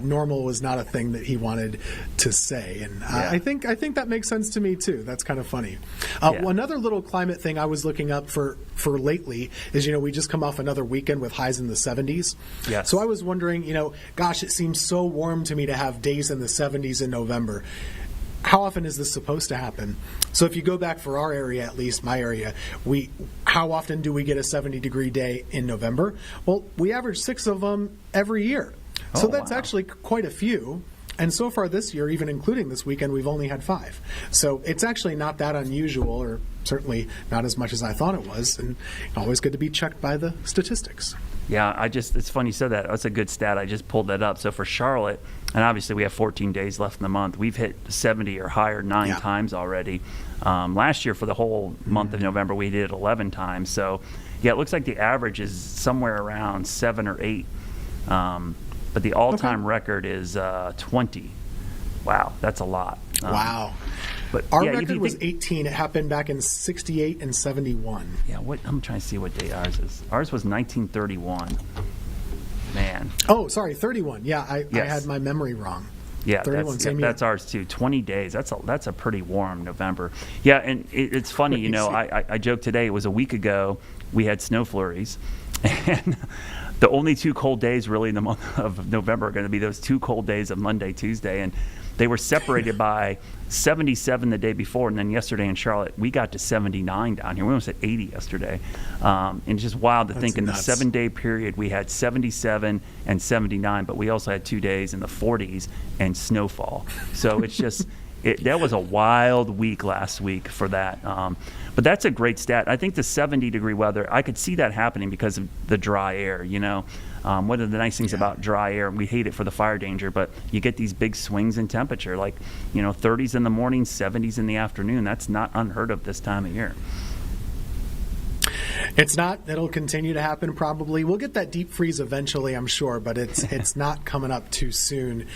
normal was not a thing that he wanted to say. And I think that makes sense to me too. That's kind of funny. Another little climate thing I was looking up for lately is, we just come off another weekend with highs in the 70s. Yes. So I was wondering, gosh, it seems so warm to me to have days in the 70s in November. How often is this supposed to happen? So if you go back for our area, at least my area, how often do we get a 70-degree day in November? Well, we average 6 of them every year. So that's actually quite a few. And so far this year, even including this weekend, we've only had 5. So it's actually not that unusual, or certainly not as much as I thought it was. And always good to be checked by the statistics. Yeah, it's funny you said that. That's a good stat. I just pulled that up. So for Charlotte, and obviously we have 14 days left in the month, we've hit 70 or higher 9 times already. Last year for the whole month of November, we did it 11 times. So, it looks like the average is somewhere around 7 or 8. But the all-time record is 20. Wow, that's a lot. Wow. But our record was 18. It happened back in 68 and 71. Yeah, I'm trying to see what date ours is. Ours was 1931. Man. Oh, sorry, 31. Yeah, I had my memory wrong. Yeah, 31, that's ours too. 20 days. That's a pretty warm November. Yeah, and it's funny. I joked today. It was a week ago. We had snow flurries, and the only 2 cold days really in the month of November are going to be those 2 cold days of Monday, Tuesday, and they were separated by 77 the day before, and then yesterday in Charlotte, we got to 79 down here. We almost hit 80 yesterday. And it's just wild to think in the 7-day period, we had 77 and 79, but we also had 2 days in the 40s and snowfall. So it's just, that was a wild week last week for that. But that's a great stat. I think the 70-degree weather, I could see that happening because of the dry air, One of the nice things about dry air, we hate it for the fire danger, but you get these big swings in temperature, like, 30s in the morning, 70s in the afternoon. That's not unheard of this time of year. It's not. It'll continue to happen probably. We'll get that deep freeze eventually, I'm sure, but it's not coming up too soon.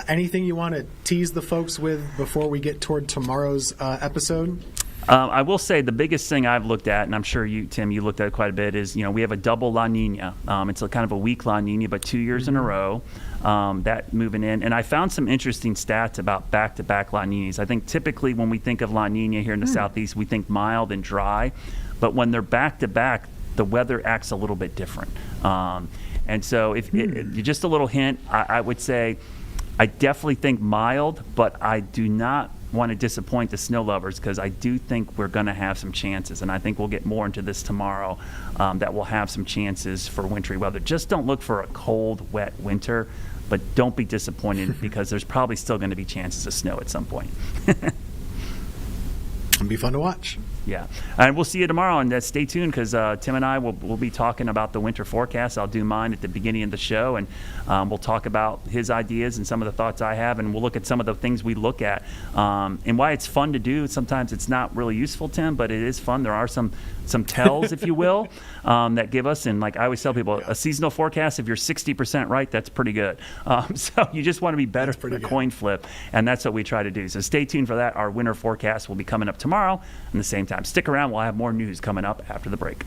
Anything you want to tease the folks with before we get toward tomorrow's episode? I will say the biggest thing I've looked at, and I'm sure you, Tim, you looked at it quite a bit, is, we have a double La Nina. It's a kind of a weak La Nina, but 2 years in a row, that moving in. And I found some interesting stats about back-to-back La Ninas. I think typically when we think of La Nina here in the Southeast, we think mild and dry. But when they're back-to-back, the weather acts a little bit different. And so just a little hint, I would say I definitely think mild, but I do not want to disappoint the snow lovers because I do think we're going to have some chances, and I think we'll get more into this tomorrow, that we'll have some chances for wintry weather. Just don't look for a cold, wet winter, but don't be disappointed because there's probably still going to be chances of snow at some point. It'll be fun to watch. Yeah, and we'll see you tomorrow, and stay tuned because Tim and I will be talking about the winter forecast. I'll do mine at the beginning of the show, and we'll talk about his ideas and some of the thoughts I have, and we'll look at some of the things we look at and why it's fun to do. Sometimes it's not really useful, Tim, but it is fun. There are some tells, if you will, that give us, and like I always tell people, a seasonal forecast, if you're 60% right, that's pretty good. So you just want to be better for the coin flip, and that's what we try to do. So stay tuned for that. Our winter forecast will be coming up tomorrow in the same time. Stick around. We'll have more news coming up after the break.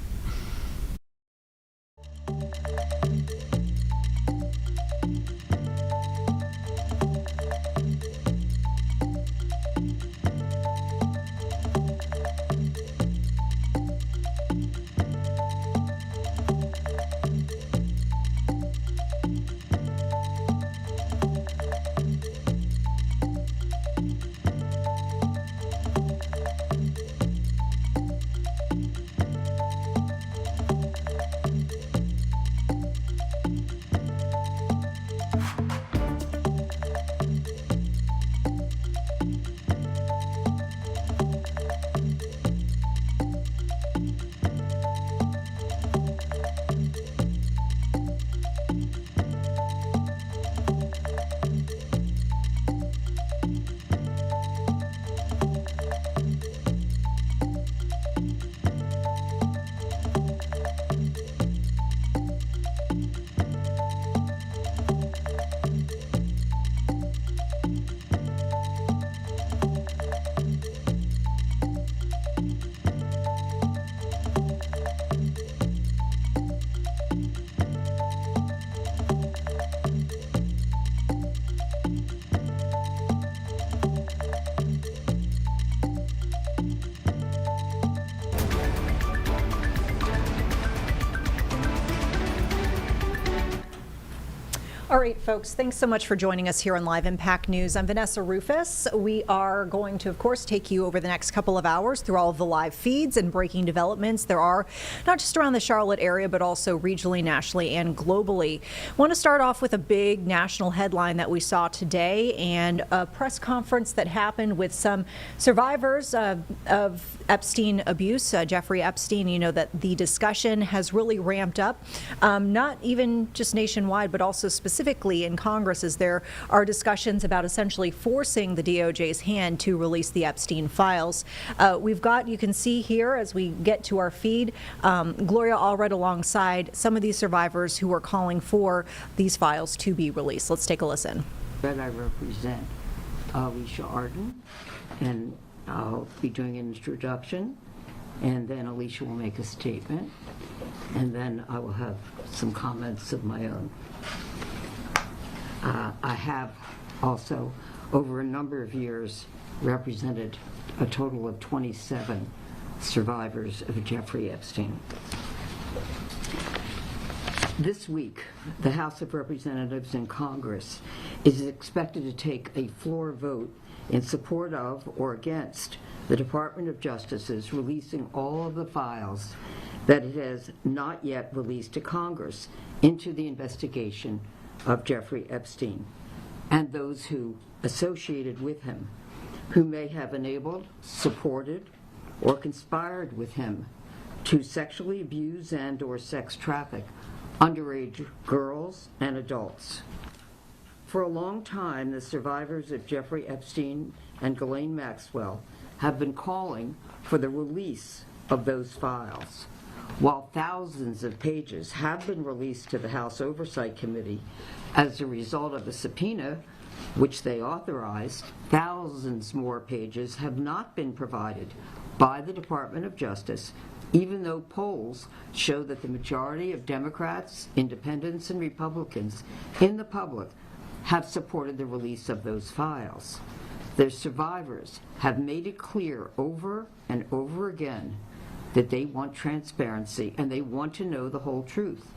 All right, folks, thanks so much for joining us here on Live Impact News. I'm Vanessa Rufus. We are going to, of course, take you over the next couple of hours through all of the live feeds and breaking developments there are, not just around the Charlotte area, but also regionally, nationally, and globally. I want to start off with a big national headline that we saw today and a press conference that happened with some survivors of Epstein abuse, Jeffrey Epstein. You know that the discussion has really ramped up, not even just nationwide, but also specifically in Congress, as there are discussions about essentially forcing the DOJ's hand to release the Epstein files. We've got, you can see here as we get to our feed, Gloria Allred alongside some of these survivors who are calling for these files to be released. Let's take a listen. That I represent Alicia Arden, and I'll be doing an introduction, and then Alicia will make a statement, and then I will have some comments of my own. I have also, over a number of years, represented a total of 27 survivors of Jeffrey Epstein. This week, the House of Representatives and Congress is expected to take a floor vote in support of or against the Department of Justice's releasing all of the files that it has not yet released to Congress into the investigation of Jeffrey Epstein and those who associated with him, who may have enabled, supported, or conspired with him to sexually abuse and or sex traffic underage girls and adults. For a long time, the survivors of Jeffrey Epstein and Ghislaine Maxwell have been calling for the release of those files. While thousands of pages have been released to the House Oversight Committee as a result of a subpoena, which they authorized, thousands more pages have not been provided by the Department of Justice, even though polls show that the majority of Democrats, Independents, and Republicans in the public have supported the release of those files. Their survivors have made it clear over and over again that they want transparency and they want to know the whole truth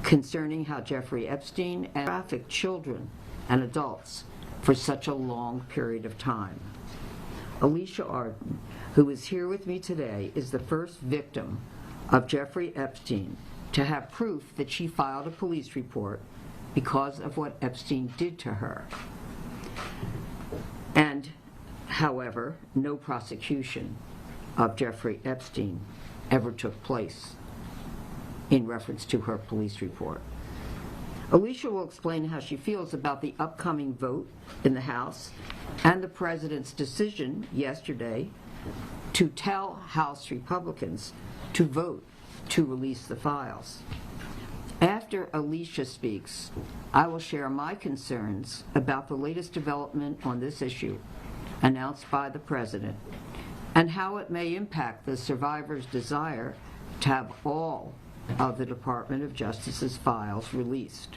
concerning how Jeffrey Epstein trafficked children and adults for such a long period of time. Alicia Arden, who is here with me today, is the first victim of Jeffrey Epstein to have proof that she filed a police report because of what Epstein did to her. And, however, no prosecution of Jeffrey Epstein ever took place in reference to her police report. Alicia will explain how she feels about the upcoming vote in the House and the President's decision yesterday to tell House Republicans to vote to release the files. After Alicia speaks, I will share my concerns about the latest development on this issue announced by the President and how it may impact the survivors' desire to have all of the Department of Justice's files released.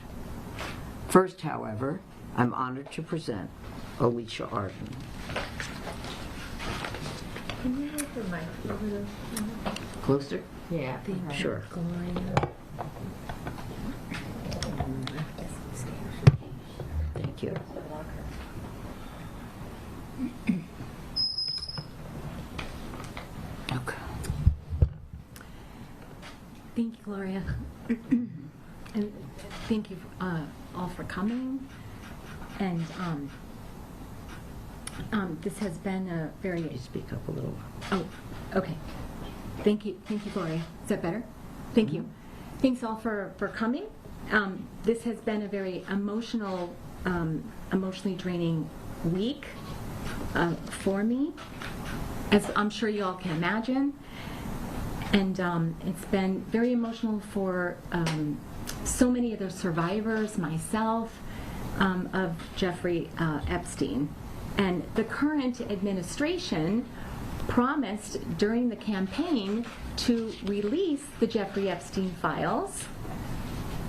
First, however, I'm honored to present Alicia Arden. Can you move the mic over the... Closer? Yeah. Sure. Thank you. Okay. Thank you, Gloria. And thank you all for coming. And this has been a very... Can you speak up a little? Oh, okay. Thank you, Gloria. Is that better? Thank you. Thanks all for coming. This has been a very emotionally draining week for me, as I'm sure you all can imagine. And it's been very emotional for so many of the survivors, myself, of Jeffrey Epstein. And the current administration promised during the campaign to release the Jeffrey Epstein files,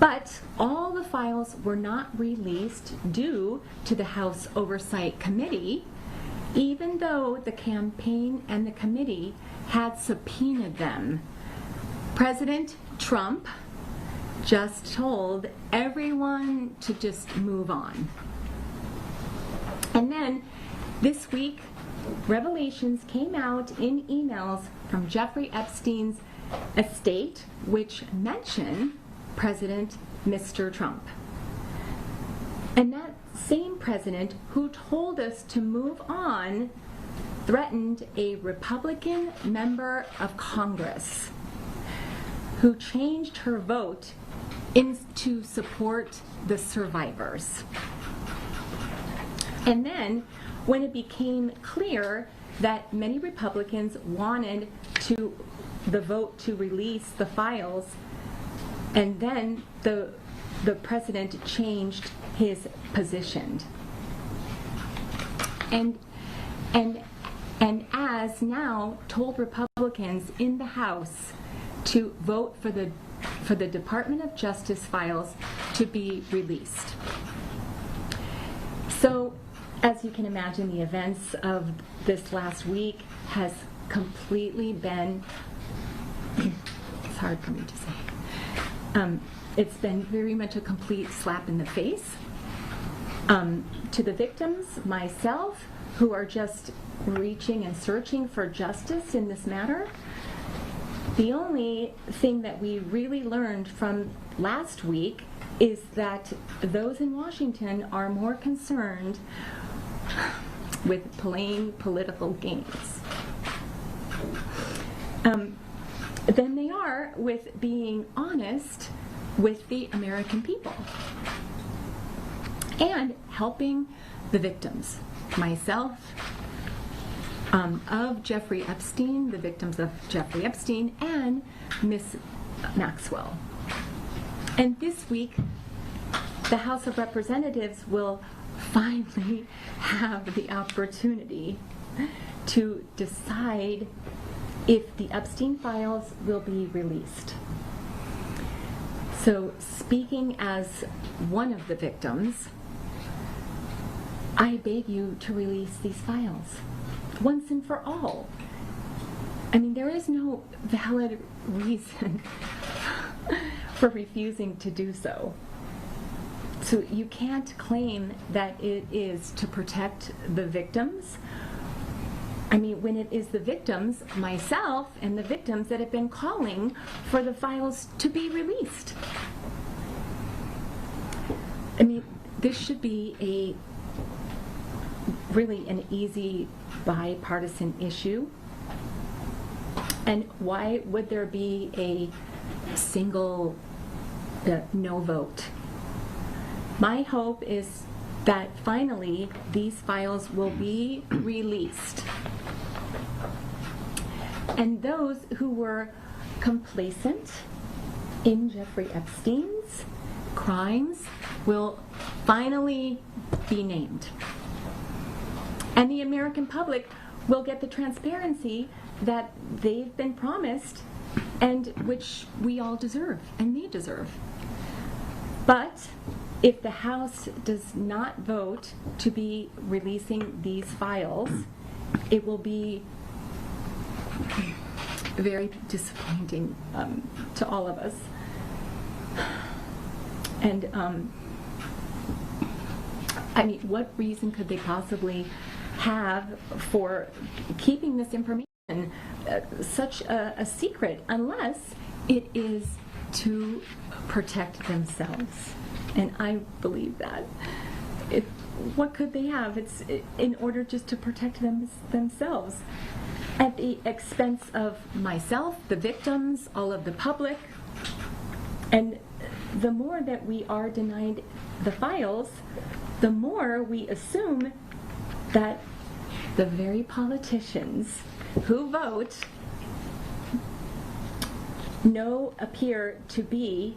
but all the files were not released due to the House Oversight Committee, even though the campaign and the committee had subpoenaed them. President Trump just told everyone to just move on. And then this week, revelations came out in emails from Jeffrey Epstein's estate, which mention President Mr. Trump. And that same president who told us to move on threatened a Republican member of Congress who changed her vote to support the survivors. And then, when it became clear that many Republicans wanted the vote to release the files, and then the president changed his position. And as now told Republicans in the House to vote for the Department of Justice files to be released. So, as you can imagine, the events of this last week has completely been, it's hard for me to say, it's been very much a complete slap in the face to the victims, myself, who are just reaching and searching for justice in this matter. The only thing that we really learned from last week is that those in Washington are more concerned with playing political games than they are with being honest with the American people and helping the victims. Myself, of Jeffrey Epstein, the victims of Jeffrey Epstein, and Miss Maxwell. And this week, the House of Representatives will finally have the opportunity to decide if the Epstein files will be released. So, speaking as one of the victims, I beg you to release these files once and for all. I mean, there is no valid reason for refusing to do so. So you can't claim that it is to protect the victims. I mean, when it is the victims, myself, and the victims that have been calling for the files to be released. I mean, this should be really an easy bipartisan issue. And why would there be a single no vote? My hope is that finally these files will be released. And those who were complacent in Jeffrey Epstein's crimes will finally be named. And the American public will get the transparency that they've been promised and which we all deserve and they deserve. But if the House does not vote to be releasing these files, it will be very disappointing to all of us. And I mean, what reason could they possibly have for keeping this information such a secret unless it is to protect themselves? And I believe that. What could they have? It's in order just to protect themselves at the expense of myself, the victims, all of the public. And the more that we are denied the files, the more we assume that the very politicians who vote appear to be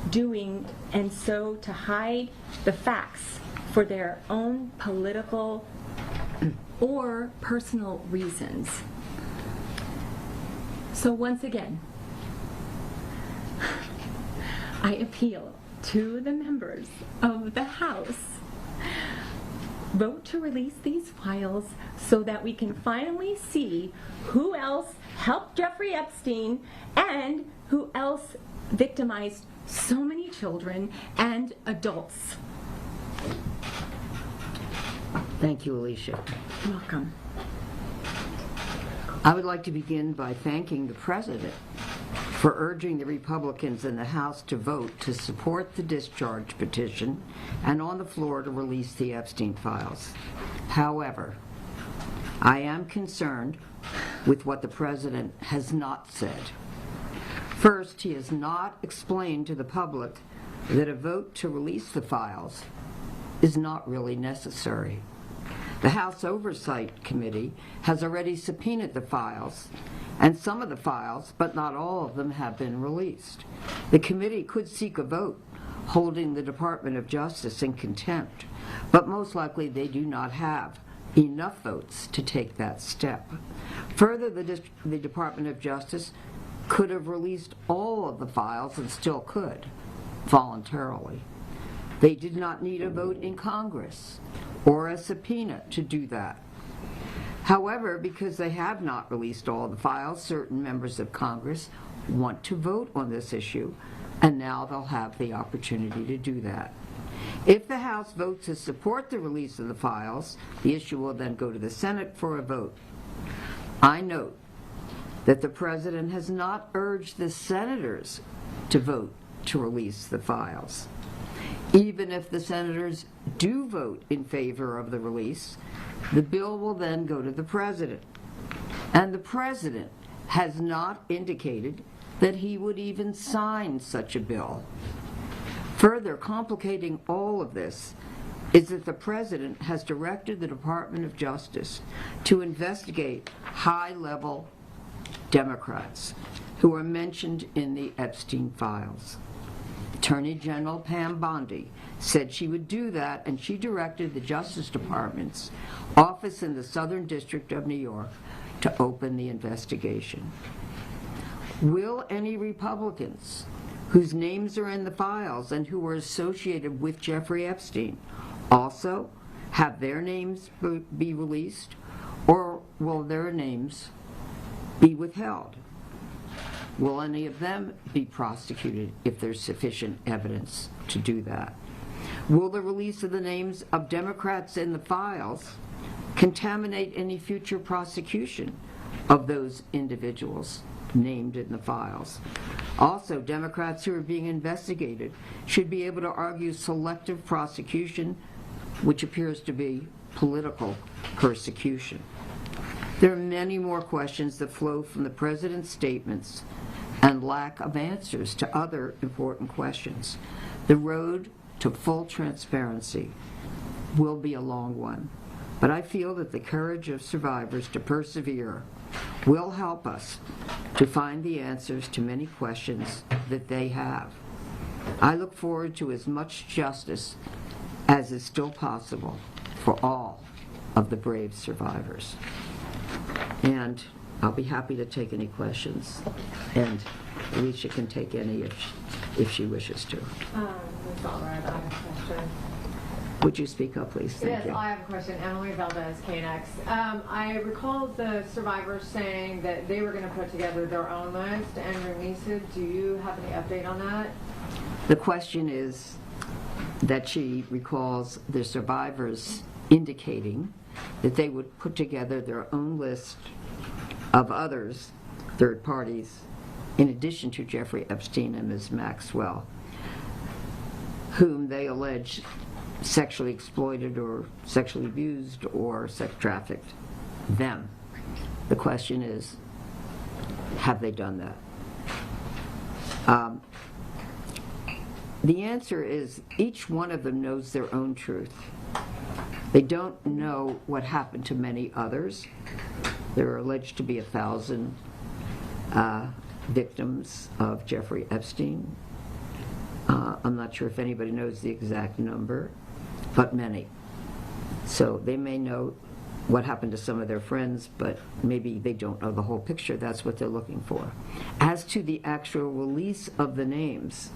doing and so to hide the facts for their own political or personal reasons. So once again, I appeal to the members of the House. Vote to release these files so that we can finally see who else helped Jeffrey Epstein and who else victimized so many children and adults. Thank you, Alicia. Welcome. I would like to begin by thanking the President for urging the Republicans in the House to vote to support the discharge petition and on the floor to release the Epstein files. However, I am concerned with what the President has not said. First, he has not explained to the public that a vote to release the files is not really necessary. The House Oversight Committee has already subpoenaed the files, and some of the files, but not all of them, have been released. The committee could seek a vote holding the Department of Justice in contempt, but most likely they do not have enough votes to take that step. Further, the Department of Justice could have released all of the files and still could, voluntarily. They did not need a vote in Congress or a subpoena to do that. However, because they have not released all the files, certain members of Congress want to vote on this issue, and now they'll have the opportunity to do that. If the House votes to support the release of the files, the issue will then go to the Senate for a vote. I note that the President has not urged the senators to vote to release the files. Even if the senators do vote in favor of the release, the bill will then go to the President. And the President has not indicated that he would even sign such a bill. Further complicating all of this is that the President has directed the Department of Justice to investigate high-level Democrats who are mentioned in the Epstein files. Attorney General Pam Bondi said she would do that, and she directed the Justice Department's office in the Southern District of New York to open the investigation. Will any Republicans whose names are in the files and who were associated with Jeffrey Epstein also have their names be released, or will their names be withheld? Will any of them be prosecuted if there's sufficient evidence to do that? Will the release of the names of Democrats in the files contaminate any future prosecution of those individuals named in the files? Also, Democrats who are being investigated should be able to argue selective prosecution, which appears to be political persecution. There are many more questions that flow from the President's statements and lack of answers to other important questions. The road to full transparency will be a long one, but I feel that the courage of survivors to persevere will help us to find the answers to many questions that they have. I look forward to as much justice as is still possible for all of the brave survivors. And I'll be happy to take any questions, and Alicia can take any if she wishes to. Ms. Albright, I have a question. Would you speak up, please? Thank Yes, you. I have a question. Emily Valdez, KNX. I recall the survivors saying that they were going to put together their own list and release it. Do you have any update on that? The question is that she recalls the survivors indicating that they would put together their own list of others, third parties, in addition to Jeffrey Epstein and Ms. Maxwell, whom they allege sexually exploited or sexually abused or sex trafficked them. The question is, have they done that? The answer is each one of them knows their own truth. They don't know what happened to many others. There are alleged to be 1,000 victims of Jeffrey Epstein. I'm not sure if anybody knows the exact number, but many. So they may know what happened to some of their friends, but maybe they don't know the whole picture. That's what they're looking for. As to the actual release of the names,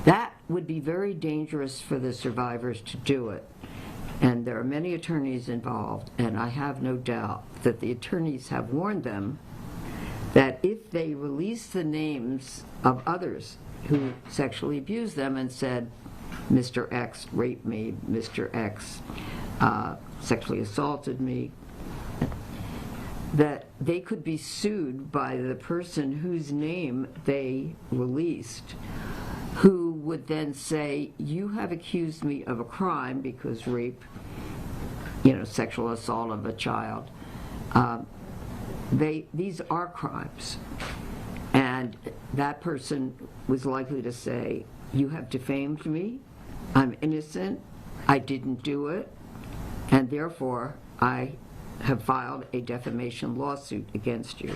that would be very dangerous for the survivors to do it. And there are many attorneys involved, and I have no doubt that the attorneys have warned them that if they release the names of others, who sexually abused them and said, Mr. X raped me, Mr. X sexually assaulted me, that they could be sued by the person whose name they released, who would then say, you have accused me of a crime, because rape, sexual assault of a child, these are crimes. And that person was likely to say, you have defamed me, I'm innocent, I didn't do it, and therefore I have filed a defamation lawsuit against you.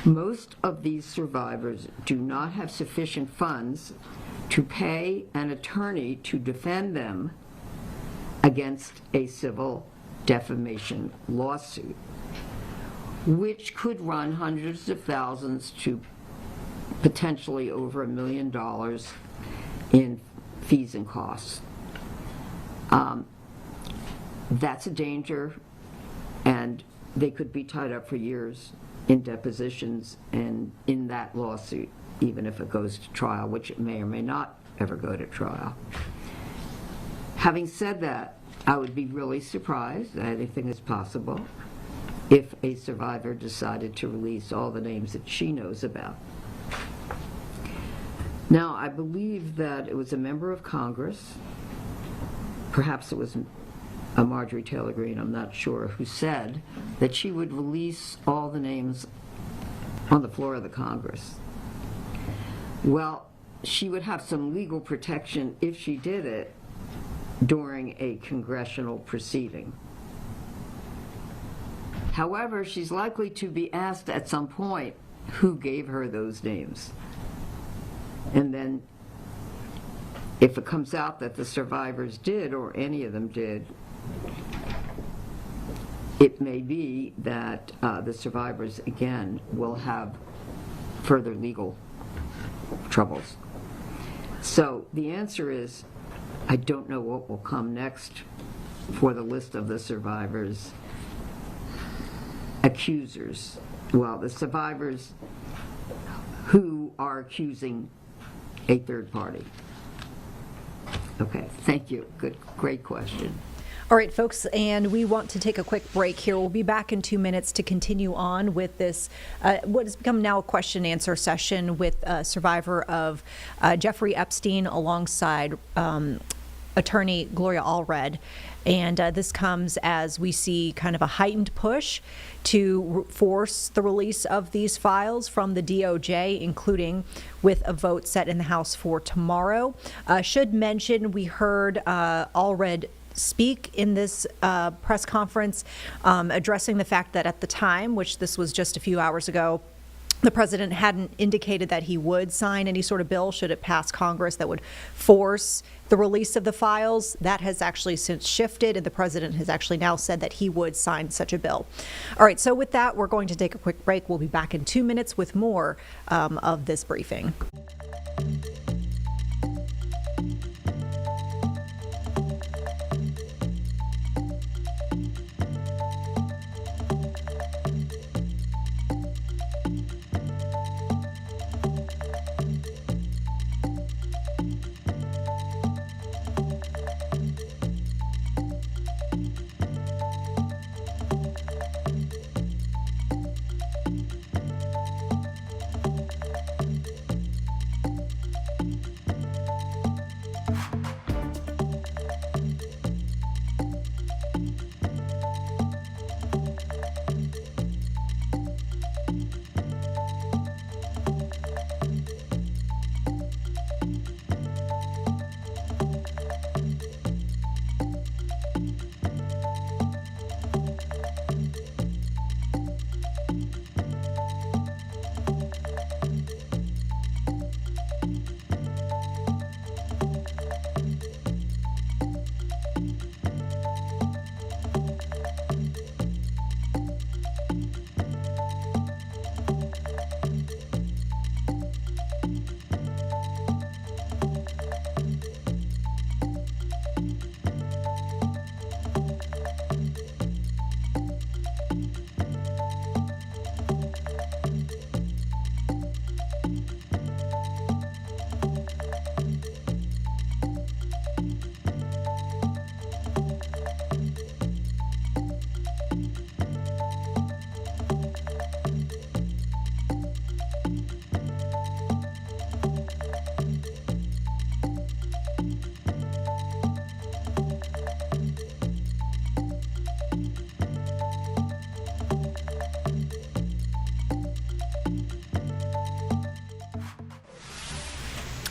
Most of these survivors do not have sufficient funds to pay an attorney to defend them against a civil defamation lawsuit, which could run hundreds of thousands to potentially over $1 million in fees and costs. That's a danger, and they could be tied up for years in depositions and in that lawsuit, even if it goes to trial, which it may or may not ever go to trial. Having said that, I would be really surprised, anything is possible, if a survivor decided to release all the names that she knows about. Now, I believe that it was a member of Congress, perhaps it was a Marjorie Taylor Greene, I'm not sure, who said that she would release all the names on the floor of the Congress. Well, she would have some legal protection if she did it during a congressional proceeding. However, she's likely to be asked at some point who gave her those names. And then if it comes out that the survivors did, or any of them did, it may be that the survivors, again, will have further legal troubles. So the answer is, I don't know what will come next for the list of the survivors' accusers. Well, the survivors who are accusing a third party. Okay, thank you. Good, great question. All right, folks, and we want to take a quick break here. We'll be back in 2 minutes to continue on with this, what has become now a question and answer session with a survivor of Jeffrey Epstein alongside attorney Gloria Allred. And this comes as we see kind of a heightened push to force the release of these files from the DOJ, including with a vote set in the House for tomorrow. Should mention, we heard Allred speak in this press conference addressing the fact that at the time, which this was just a few hours ago, the president hadn't indicated that he would sign any sort of bill should it pass Congress that would force the release of the files. That has actually since shifted, and the president has actually now said that he would sign such a bill. All right, so with that, we're going to take a quick break. We'll be back in 2 minutes with more of this briefing.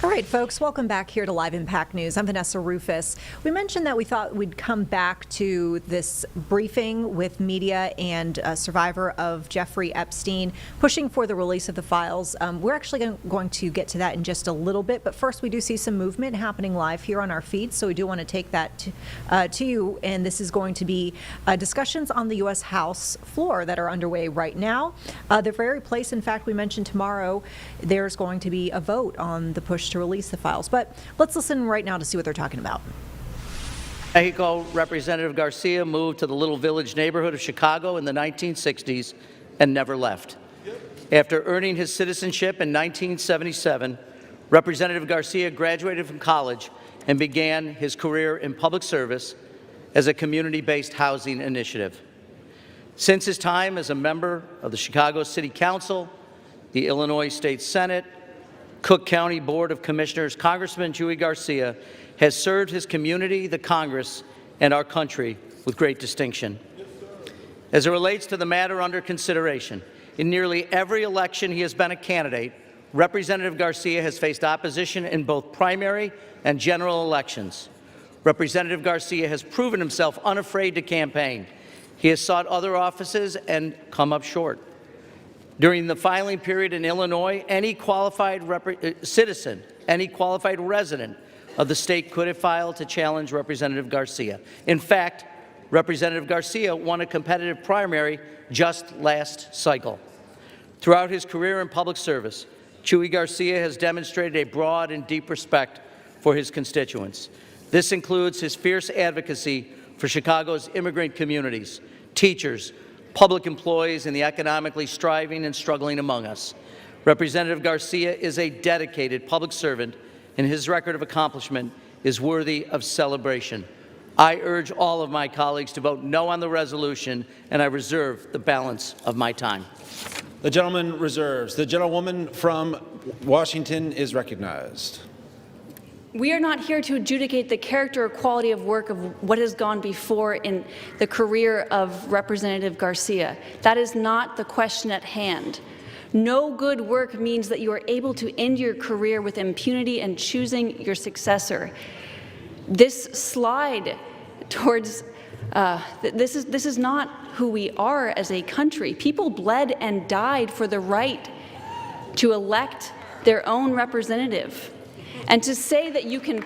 All right, folks, welcome back here to Live Impact News. I'm Vanessa Rufus. We mentioned that we thought we'd come back to this briefing with media and a survivor of Jeffrey Epstein pushing for the release of the files. We're actually going to get to that in just a little bit, but first we do see some movement happening live here on our feed, so we do want to take that to you, and this is going to be discussions on the U.S. House floor that are underway right now. The very place, in fact, we mentioned tomorrow, there's going to be a vote on the push to release the files. But let's listen right now to see what they're talking about. Mexico, Representative Garcia moved to the Little Village neighborhood of Chicago in the 1960s and never left. After earning his citizenship in 1977, Representative Garcia graduated from college and began his career in public service as a community-based housing initiative. Since his time as a member of the Chicago City Council, the Illinois State Senate, Cook County Board of Commissioners, Congressman Chuy Garcia has served his community, the Congress, and our country with great distinction. As it relates to the matter under consideration, in nearly every election he has been a candidate, Representative Garcia has faced opposition in both primary and general elections. Representative Garcia has proven himself unafraid to campaign. He has sought other offices and come up short. During the filing period in Illinois, any qualified citizen, any qualified resident of the state could have filed to challenge Representative Garcia. In fact, Representative Garcia won a competitive primary just last cycle. Throughout his career in public service, Chuy Garcia has demonstrated a broad and deep respect for his constituents. This includes his fierce advocacy for Chicago's immigrant communities, teachers, public employees, and the economically striving and struggling among us. Representative Garcia is a dedicated public servant, and his record of accomplishment is worthy of celebration. I urge all of my colleagues to vote no on the resolution, and I reserve the balance of my time. The gentleman reserves. The gentlewoman from Washington is recognized. We are not here to adjudicate the character or quality of work of what has gone before in the career of Representative Garcia. That is not the question at hand. No good work means that you are able to end your career with impunity and choosing your successor. This slide towards this is not who we are as a country. People bled and died for the right to elect their own representative. And to say that you can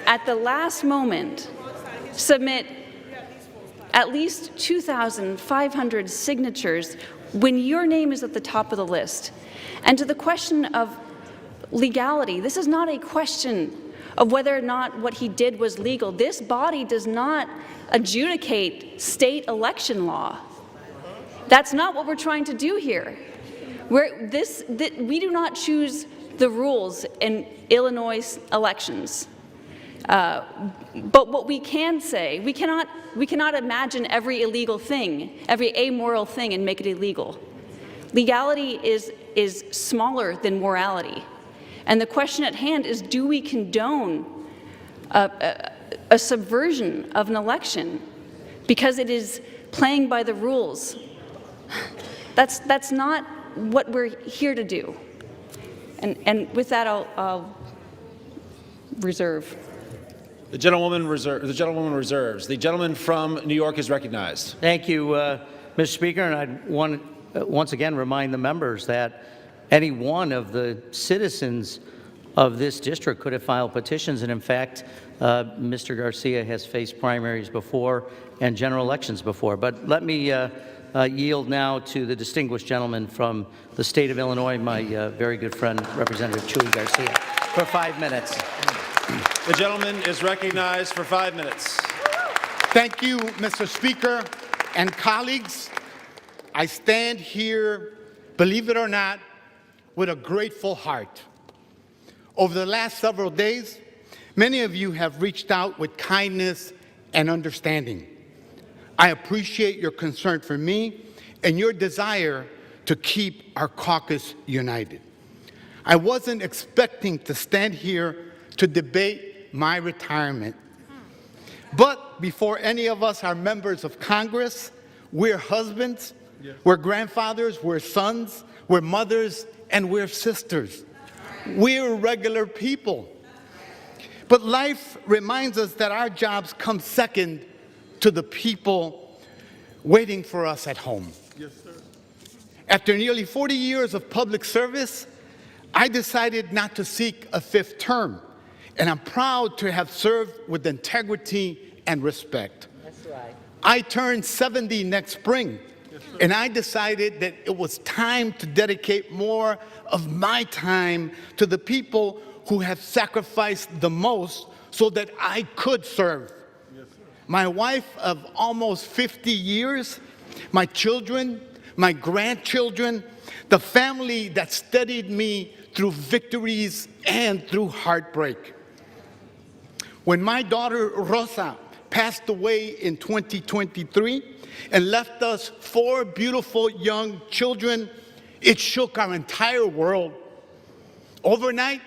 at the last moment, submit at least 2,500 signatures when your name is at the top of the list. And to the question of legality, this is not a question of whether or not what he did was legal. This body does not adjudicate state election law. That's not what we're trying to do here. We do not choose the rules in Illinois elections. But what we can say, we cannot imagine every illegal thing, every amoral thing, and make it illegal. Legality is smaller than morality. And the question at hand is, do we condone a subversion of an election because it is playing by the rules? That's not what we're here to do. And with that, I'll reserve. The gentlewoman reserves. The gentleman from New York is recognized. Thank you, Mr. Speaker, and I'd want to once again remind the members that any one of the citizens of this district could have filed petitions, and in fact, Mr. Garcia has faced primaries before and general elections before. But let me yield now to the distinguished gentleman from the state of Illinois, my very good friend, Representative Chuy Garcia, for 5 minutes. The gentleman is recognized for 5 minutes. Thank you, Mr. Speaker and colleagues. I stand here, believe it or not, with a grateful heart. Over the last several days, many of you have reached out with kindness and understanding. I appreciate your concern for me and your desire to keep our caucus united. I wasn't expecting to stand here to debate my retirement. But before any of us are members of Congress, we're husbands, we're grandfathers, we're sons, we're mothers, and we're sisters. We're regular people. But life reminds us that our jobs come second to the people waiting for us at home. Yes, sir. After nearly 40 years of public service, I decided not to seek a fifth term, and I'm proud to have served with integrity and respect. That's right. I turned 70 next spring, and I decided that it was time to dedicate more of my time to the people who have sacrificed the most so that I could serve. Yes, my wife of almost 50 years, my children, my grandchildren, the family that steadied me through victories and through heartbreak. When my daughter Rosa passed away in 2023 and left us 4 beautiful young children, it shook our entire world. Overnight,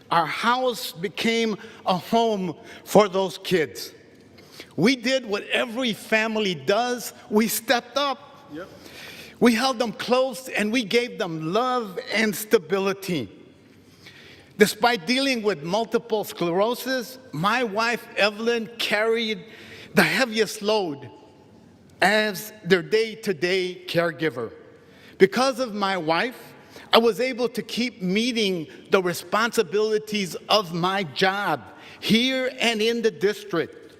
our house became a home for those kids. We did what every family does. We stepped up. Yep. We held them close and we gave them love and stability. Despite dealing with multiple sclerosis, my wife Evelyn carried the heaviest load as their day-to-day caregiver. Because of my wife, I was able to keep meeting the responsibilities of my job here and in the district.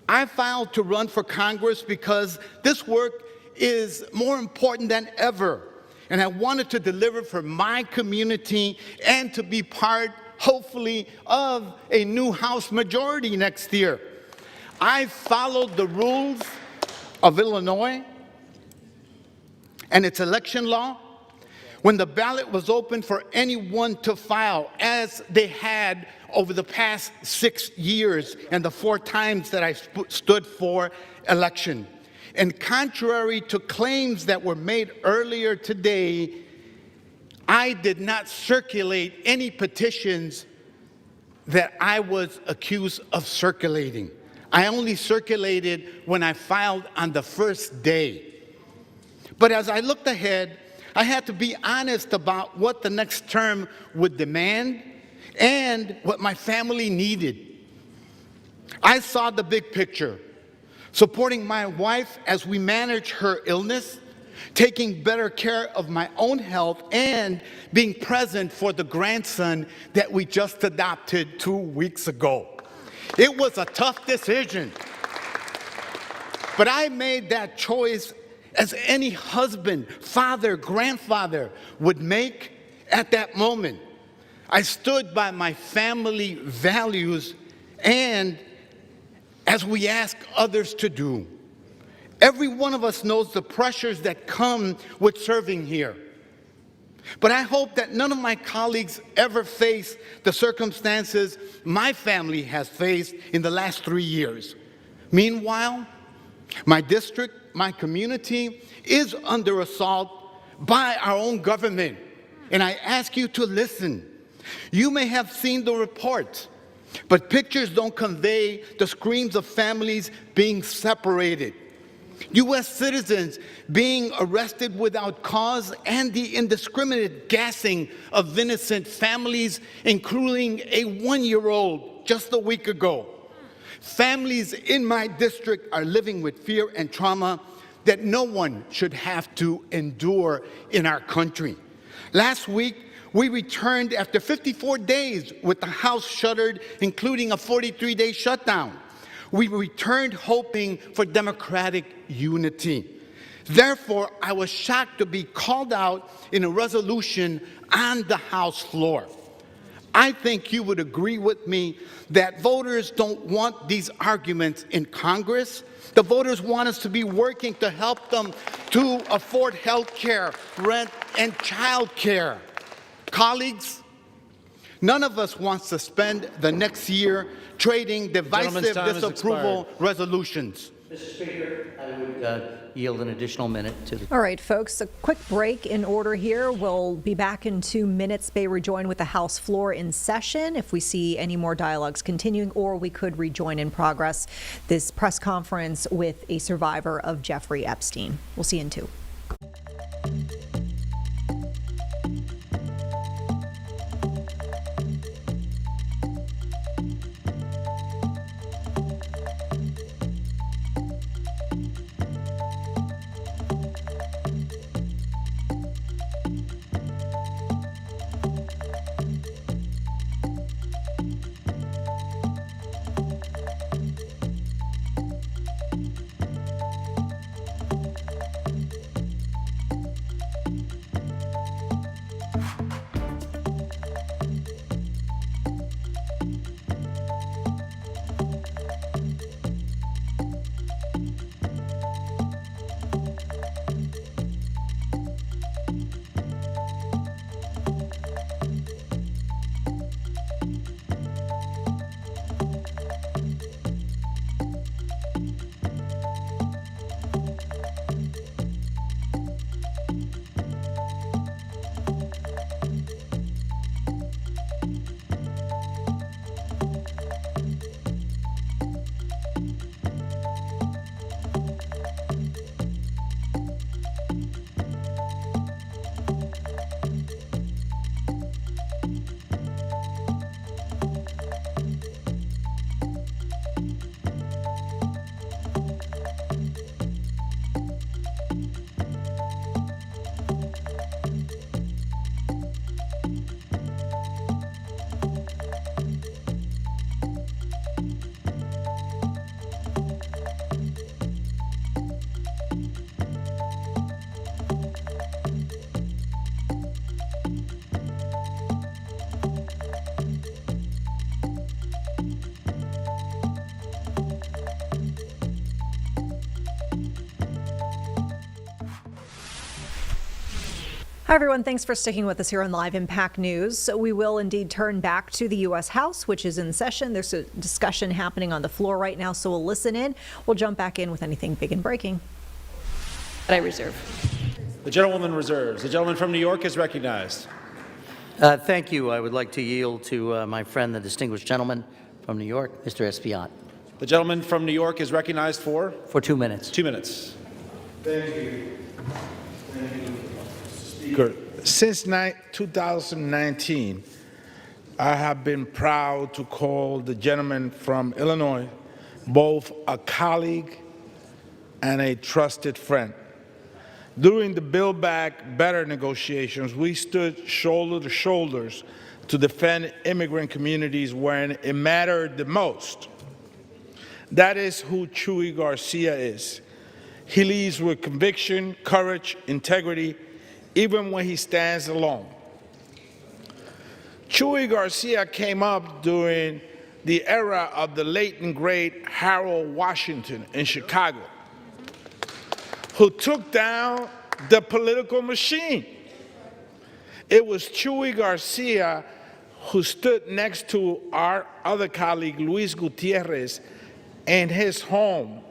I filed to run for Congress because this work is more important than ever, and I wanted to deliver for my community and to be part, hopefully, of a new House majority next year. I followed the rules of Illinois and its election law. When the ballot was open for anyone to file, as they had over the past 6 years and the 4 times that I stood for election. And contrary to claims that were made earlier today, I did not circulate any petitions that I was accused of circulating. I only circulated when I filed on the first day. But as I looked ahead, I had to be honest about what the next term would demand and what my family needed. I saw the big picture, supporting my wife as we manage her illness, taking better care of my own health, and being present for the grandson that we just adopted 2 weeks ago. It was a tough decision, but I made that choice as any husband, father, grandfather would make at that moment. I stood by my family values and as we ask others to do. Every one of us knows the pressures that come with serving here. But I hope that none of my colleagues ever face the circumstances my family has faced in the last 3 years. Meanwhile, my district, my community is under assault by our own government. And I ask you to listen. You may have seen the reports, but pictures don't convey the screams of families being separated, U.S. citizens being arrested without cause, and the indiscriminate gassing of innocent families, including a 1-year-old just a week ago. Families in my district are living with fear and trauma that no one should have to endure in our country. Last week, we returned after 54 days with the House shuttered, including a 43-day shutdown. We returned hoping for democratic unity. Therefore, I was shocked to be called out in a resolution on the House floor. I think you would agree with me that voters don't want these arguments in Congress. The voters want us to be working to help them to afford health care, rent, and child care. Colleagues, none of us wants to spend the next year trading divisive disapproval resolutions. Mr. Speaker, I would yield an additional minute to the... All right, folks, a quick break in order here. We'll be back in 2 minutes. May rejoin with the House floor in session if we see any more dialogues continuing, or we could rejoin in progress this press conference with a survivor of Jeffrey Epstein. We'll see you in 2. Hi, everyone. Thanks for sticking with us here on Live Impact News. So we will indeed turn back to the U.S. House, which is in session. There's a discussion happening on the floor right now, so we'll listen in. We'll jump back in with anything big and breaking. But I reserve. The gentlewoman reserves. The gentleman from New York is recognized. Thank you. I would like to yield to my friend, the distinguished gentleman from New York, Mr. Espiat, The gentleman from New York is recognized for for 2 minutes. 2 minutes. Thank you. Speaker. Since 2019, I have been proud to call the gentleman from Illinois both a colleague and a trusted friend. During the Build Back Better negotiations, we stood shoulder to shoulders to defend immigrant communities when it mattered the most. That is who Chuy Garcia is. He leads with conviction, courage, integrity, even when he stands alone. Chuy Garcia came up during the era of the late and great Harold Washington in Chicago, who took down the political machine. It was Chuy Garcia who stood next to our other colleague, Luis Gutierrez, in his home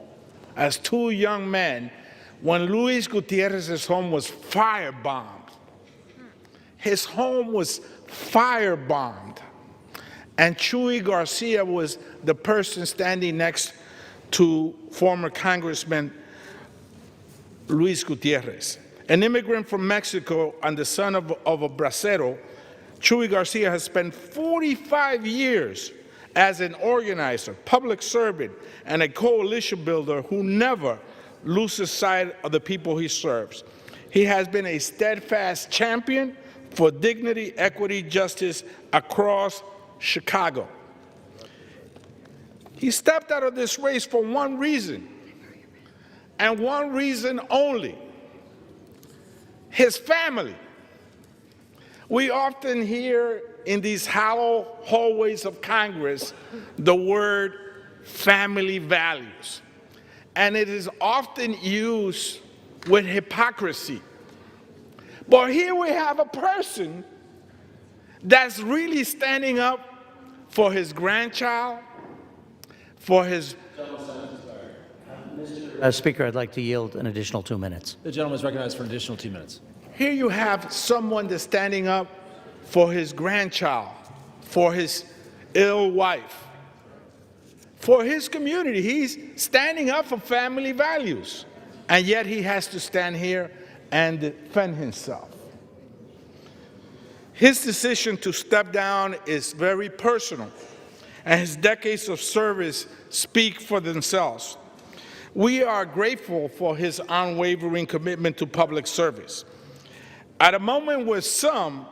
as two young men when Luis Gutierrez's home was firebombed. His home was firebombed. And Chuy Garcia was the person standing next to former Congressman Luis Gutierrez. An immigrant from Mexico and the son of a bracero, Chuy Garcia has spent 45 years as an organizer, public servant, and a coalition builder who never loses sight of the people he serves. He has been a steadfast champion for dignity, equity, justice across Chicago. He stepped out of this race for one reason, and one reason only: his family. We often hear in these hollow hallways of Congress the word family values, and it is often used with hypocrisy. But here we have a person that's really standing up for his grandchild, for his... Speaker, I'd like to yield an additional 2 minutes. The gentleman is recognized for an additional 2 minutes. Here you have someone that's standing up for his grandchild, for his ill wife, for his community. He's standing up for family values, and yet he has to stand here and defend himself. His decision to step down is very personal, and his decades of service speak for themselves. We are grateful for his unwavering commitment to public service. At a moment where some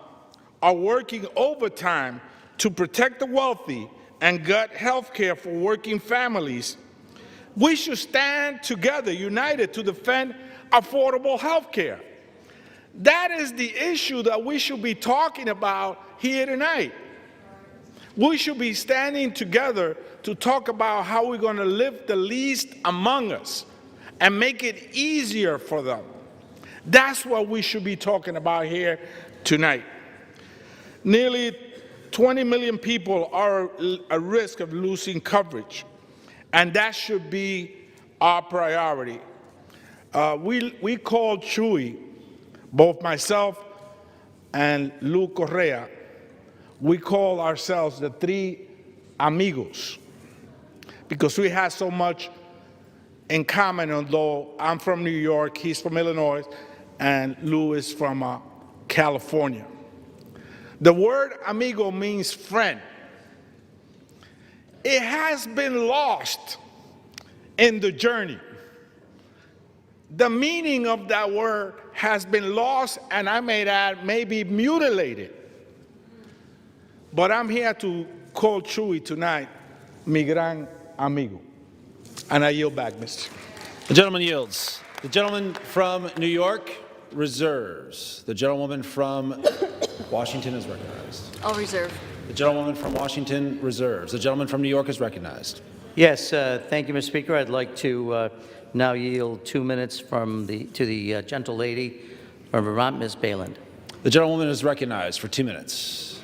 are working overtime to protect the wealthy and gut health care for working families, we should stand together, united, to defend affordable health care. That is the issue that we should be talking about here tonight. We should be standing together to talk about how we're going to lift the least among us and make it easier for them. That's what we should be talking about here tonight. Nearly 20 million people are at risk of losing coverage, and that should be our priority. We called Chuy, both myself and Lou Correa, we call ourselves the three amigos, because we have so much in common, although I'm from New York, he's from Illinois, and Lou is from California. The word amigo means friend. It has been lost in the journey. The meaning of that word has been lost, and I may add, maybe mutilated. But I'm here to call Chuy tonight mi gran amigo. And I yield back, Mr. The gentleman yields. The gentleman from New York reserves. The gentlewoman from Washington is recognized. I'll reserve. The gentlewoman from Washington reserves. The gentleman from New York is recognized. Yes, thank you, Mr. Speaker. I'd like to now yield 2 minutes to the gentle lady from Vermont, Ms. Bayland. The gentlewoman is recognized for 2 minutes.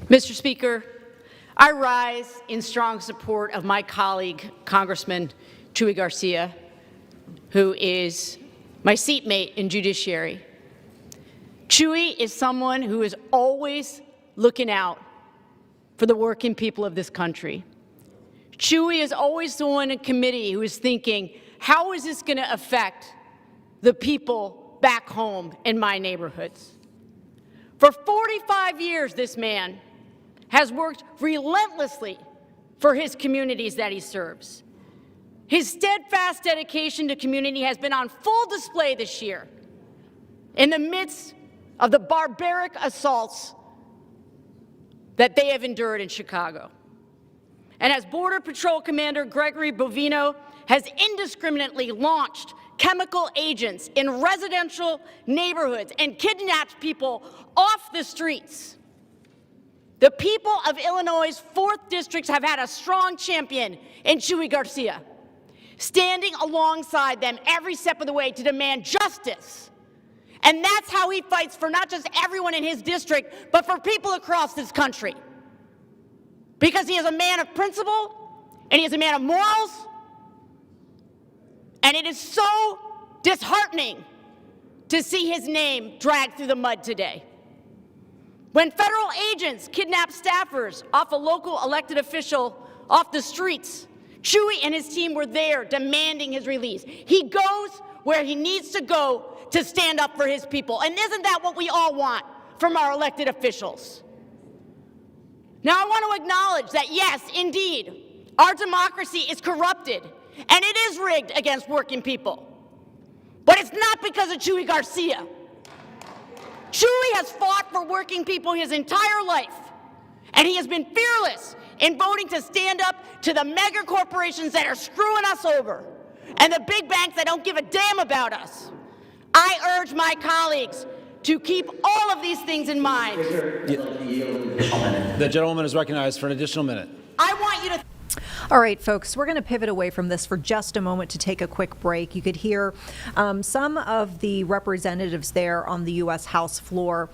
Mr. Speaker, I rise in strong support of my colleague, Congressman Chuy Garcia, who is my seatmate in Judiciary. Chuy is someone who is always looking out for the working people of this country. Chuy is always the one in committee who is thinking, how is this going to affect the people back home in my neighborhoods? For 45 years, this man has worked relentlessly for his communities that he serves. His steadfast dedication to community has been on full display this year in the midst of the barbaric assaults that they have endured in Chicago. And as Border Patrol Commander Gregory Bovino has indiscriminately launched chemical agents in residential neighborhoods and kidnapped people off the streets, the people of Illinois' 4th districts have had a strong champion in Chuy Garcia, standing alongside them every step of the way to demand justice. And that's how he fights for not just everyone in his district, but for people across this country. Because he is a man of principle, and he is a man of morals, and it is so disheartening to see his name dragged through the mud today. When federal agents kidnap staffers off a local elected official off the streets, Chuy and his team were there demanding his release. He goes where he needs to go to stand up for his people. And isn't that what we all want from our elected officials? Now, I want to acknowledge that, yes, indeed, our democracy is corrupted, and it is rigged against working people. But it's not because of Chuy Garcia. Chuy has fought for working people his entire life, and he has been fearless in voting to stand up to the mega corporations that are screwing us over and the big banks that don't give a damn about us. I urge my colleagues to keep all of these things in mind. The gentlewoman is recognized for an additional minute. I want you to. All right, folks, we're going to pivot away from this for just a moment to take a quick break. You could hear some of the representatives there on the U.S. House floor,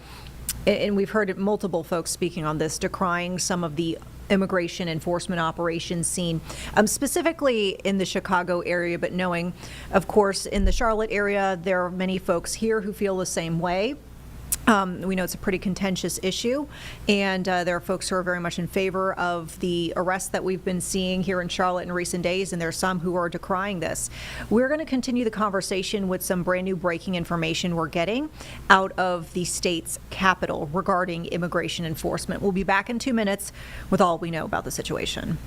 and we've heard multiple folks speaking on this, decrying some of the immigration enforcement operations seen, specifically in the Chicago area, but knowing, of course, in the Charlotte area, there are many folks here who feel the same way. We know it's a pretty contentious issue, and there are folks who are very much in favor of the arrests that we've been seeing here in Charlotte in recent days, and there are some who are decrying this. We're going to continue the conversation with some brand new breaking information we're getting out of the state's capital regarding immigration enforcement. We'll be back in 2 minutes with all we know about the situation.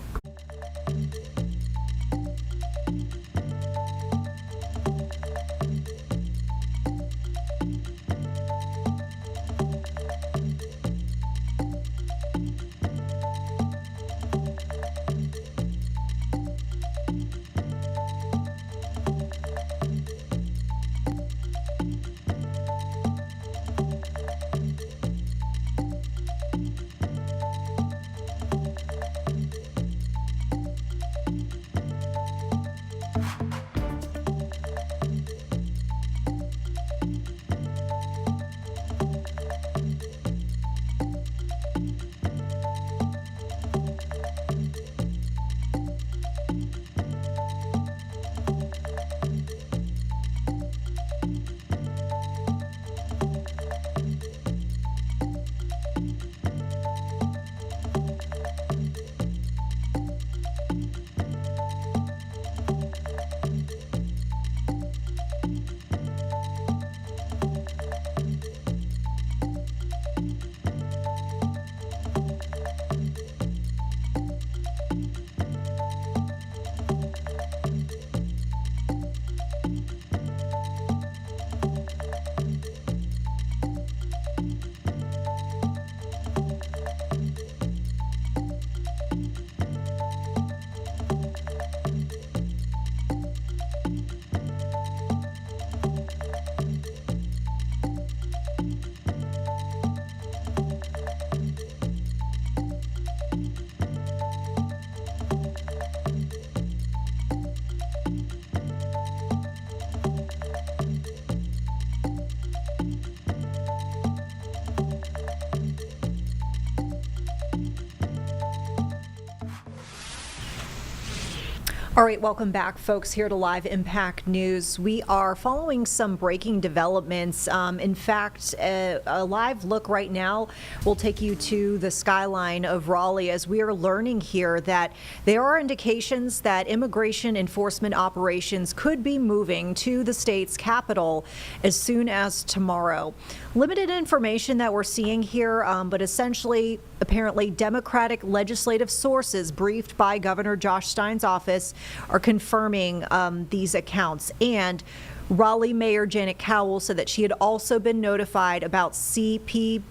All right, welcome back, folks, here to Live Impact News. We are following some breaking developments. In fact, a live look right now will take you to the skyline of Raleigh as we are learning here that there are indications that immigration enforcement operations could be moving to the state's capital as soon as tomorrow. Limited information that we're seeing here, but essentially, apparently, Democratic legislative sources briefed by Governor Josh Stein's office are confirming these accounts. And Raleigh Mayor Janet Cowell said that she had also been notified about CBP's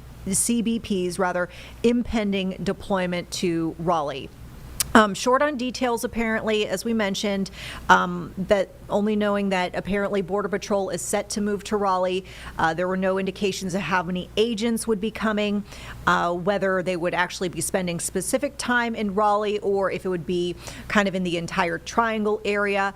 impending deployment to Raleigh. Short on details, apparently, as we mentioned, that only knowing that apparently Border Patrol is set to move to Raleigh. There were no indications of how many agents would be coming, whether they would actually be spending specific time in Raleigh or if it would be kind of in the entire Triangle area.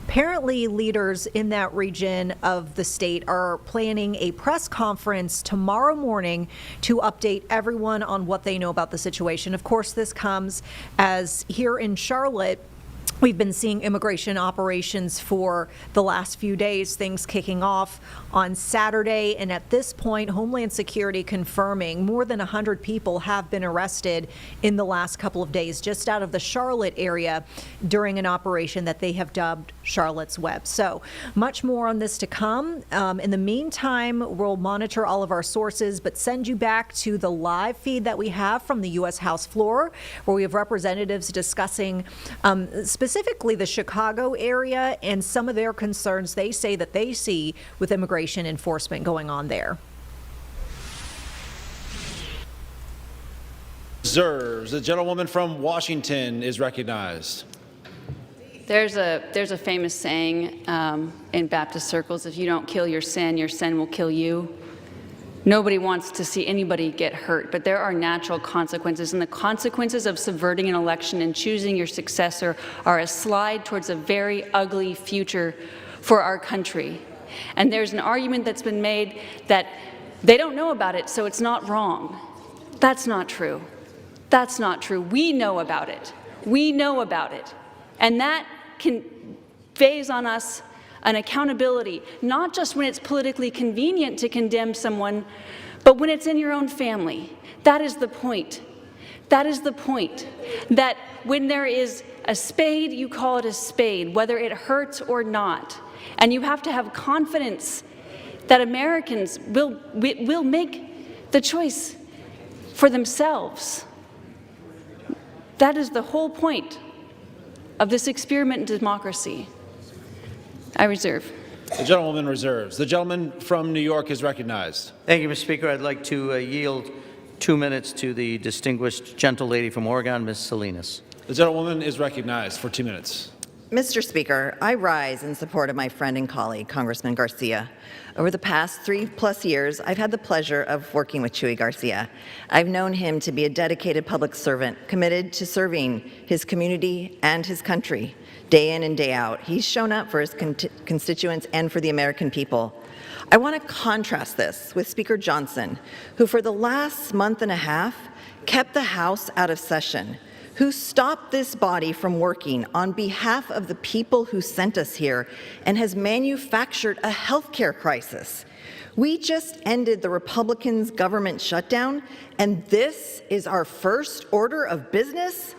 Apparently, leaders in that region of the state are planning a press conference tomorrow morning to update everyone on what they know about the situation. Of course, this comes as here in Charlotte, we've been seeing immigration operations for the last few days, things kicking off on Saturday. And at this point, Homeland Security confirming more than 100 people have been arrested in the last couple of days just out of the Charlotte area during an operation that they have dubbed Charlotte's Web. So much more on this to come. In the meantime, we'll monitor all of our sources, but send you back to the live feed that we have from the U.S. House floor, where we have representatives discussing specifically the Chicago area and some of their concerns they say that they see with immigration enforcement going on there. Reserves. The gentlewoman from Washington is recognized. There's a famous saying in Baptist circles, if you don't kill your sin will kill you. Nobody wants to see anybody get hurt, but there are natural consequences, and the consequences of subverting an election and choosing your successor are a slide towards a very ugly future for our country. And there's an argument that's been made that they don't know about it, so it's not wrong. That's not true. That's not true. We know about it. We know about it. And that conveys on us an accountability, not just when it's politically convenient to condemn someone, but when it's in your own family. That is the point. That is the point. That when there is a spade, you call it a spade, whether it hurts or not. And you have to have confidence that Americans will make the choice for themselves. That is the whole point of this experiment in democracy. I reserve. The gentlewoman reserves. The gentleman from New York is recognized. Thank you, Mr. Speaker. I'd like to yield 2 minutes to the distinguished gentlelady from Oregon, Ms. Salinas. The gentlewoman is recognized for 2 minutes. Mr. Speaker, I rise in support of my friend and colleague, Congressman Garcia. Over the past 3+ years, I've had the pleasure of working with Chuy Garcia. I've known him to be a dedicated public servant, committed to serving his community and his country, day in and day out. He's shown up for his constituents and for the American people. I want to contrast this with Speaker Johnson, who for the last month and a half kept the House out of session, who stopped this body from working on behalf of the people who sent us here and has manufactured a healthcare crisis. We just ended the Republicans' government shutdown, and this is our first order of business?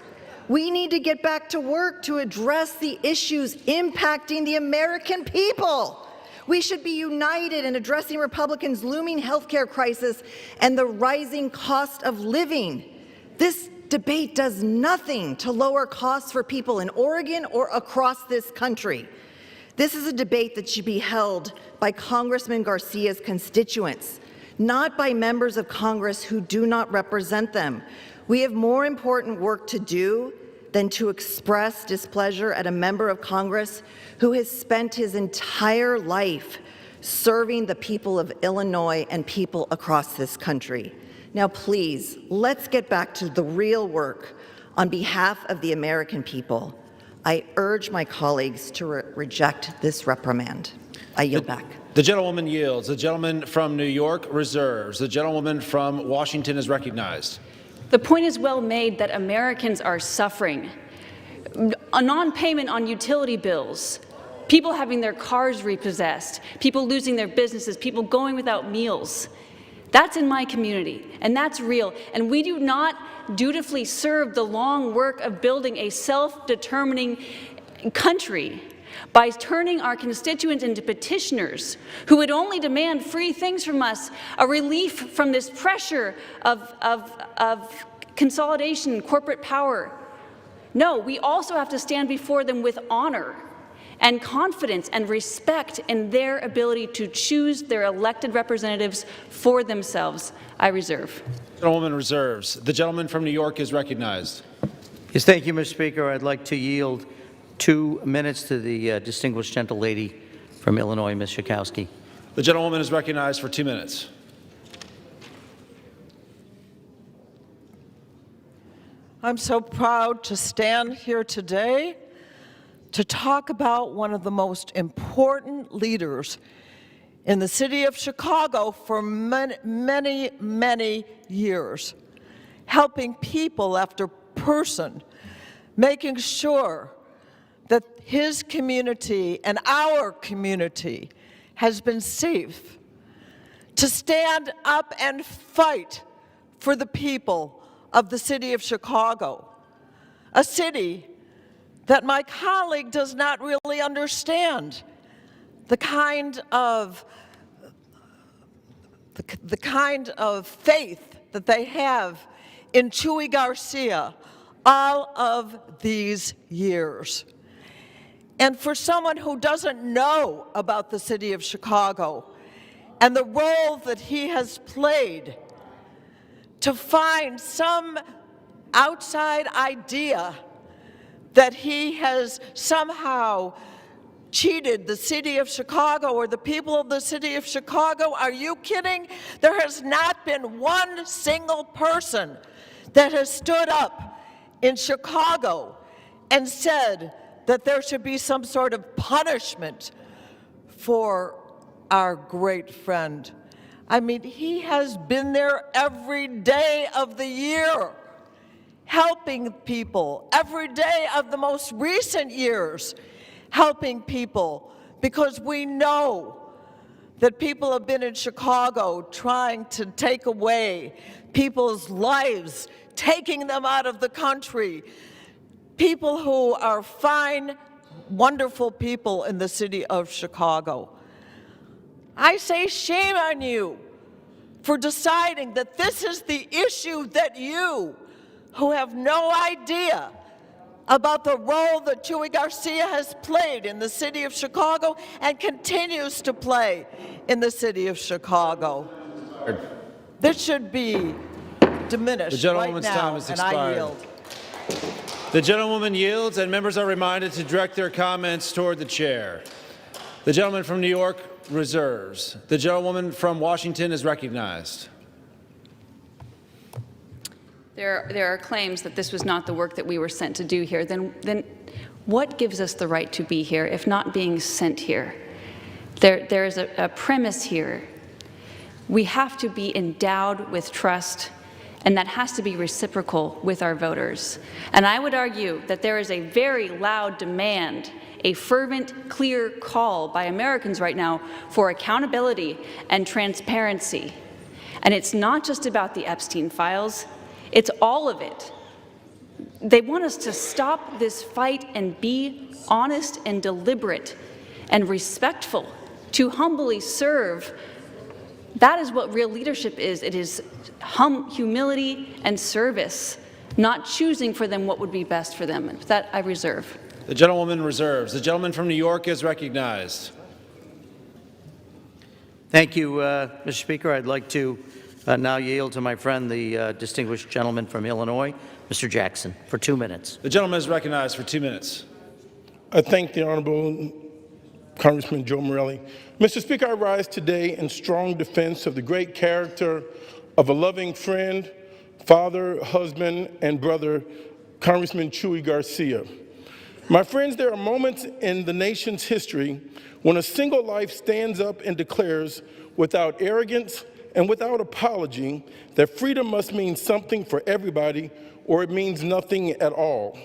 We need to get back to work to address the issues impacting the American people. We should be united in addressing Republicans' looming healthcare crisis and the rising cost of living. This debate does nothing to lower costs for people in Oregon or across this country. This is a debate that should be held by Congressman Garcia's constituents, not by members of Congress who do not represent them. We have more important work to do than to express displeasure at a member of Congress who has spent his entire life serving the people of Illinois and people across this country. Now, please, let's get back to the real work on behalf of the American people. I urge my colleagues to reject this reprimand. I yield back. The gentlewoman yields. The gentleman from New York reserves. The gentlewoman from Washington is recognized. The point is well made that Americans are suffering. a non-payment on utility bills, people having their cars repossessed, people losing their businesses, people going without meals. That's in my community, and that's real. And we do not dutifully serve the long work of building a self-determining country by turning our constituents into petitioners who would only demand free things from us, a relief from this pressure of consolidation and corporate power. No, we also have to stand before them with honor and confidence and respect in their ability to choose their elected representatives for themselves. I reserve. The gentlewoman reserves. The gentleman from New York is recognized. Yes, thank you, Mr. Speaker. I'd like to yield 2 minutes to the distinguished gentlelady from Illinois, Ms. Schakowsky. The gentlewoman is recognized for 2 minutes. I'm so proud to stand here today to talk about one of the most important leaders in the city of Chicago for many, many years, helping people after person, making sure that his community and our community has been safe, to stand up and fight for the people of the city of Chicago, a city that my colleague does not really understand the kind of faith that they have in Chuy Garcia all of these years. And for someone who doesn't know about the city of Chicago and the role that he has played, to find some outside idea that he has somehow cheated the city of Chicago or the people of the city of Chicago. Are you kidding? There has not been one single person that has stood up in Chicago and said that there should be some sort of punishment for our great friend. I mean, he has been there every day of the year, helping people, every day of the most recent years, helping people, because we know that people have been in Chicago trying to take away people's lives, taking them out of the country, people who are fine, wonderful people in the city of Chicago. I say shame on you for deciding that this is the issue that you, who have no idea about the role that Chuy Garcia has played in the city of Chicago and continues to play in the city of Chicago. This should be diminished The gentlewoman's right now, time has and I expired. yield. The gentlewoman yields, and members are reminded to direct their comments toward the chair. The gentleman from New York reserves. The gentlewoman from Washington is recognized. There are claims that this was not the work that we were sent to do here. Then what gives us the right to be here if not being sent here? There is a premise here. We have to be endowed with trust, and that has to be reciprocal with our voters. And I would argue that there is a very loud demand, a fervent, clear call by Americans right now for accountability and transparency. And it's not just about the Epstein files, it's all of it. They want us to stop this fight and be honest and deliberate and respectful, to humbly serve. That is what real leadership is. It is humility and service, not choosing for them what would be best for them. And that I reserve. The gentlewoman reserves. The gentleman from New York is recognized. Thank you, Mr. Speaker. I'd like to now yield to my friend, the distinguished gentleman from Illinois, Mr. Jackson, for 2 minutes. The gentleman is recognized for 2 minutes. I thank the Honorable Congressman Joe Morelle. Mr. Speaker, I rise today in strong defense of the great character of a loving friend, father, husband, and brother, Congressman Chuy Garcia. My friends, there are moments in the nation's history when a single life stands up and declares, without arrogance and without apology, that freedom must mean something for everybody or it means nothing at all.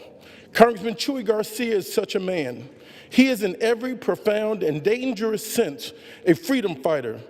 Congressman Chuy Garcia is such a man. He is in every profound and dangerous sense a freedom fighter,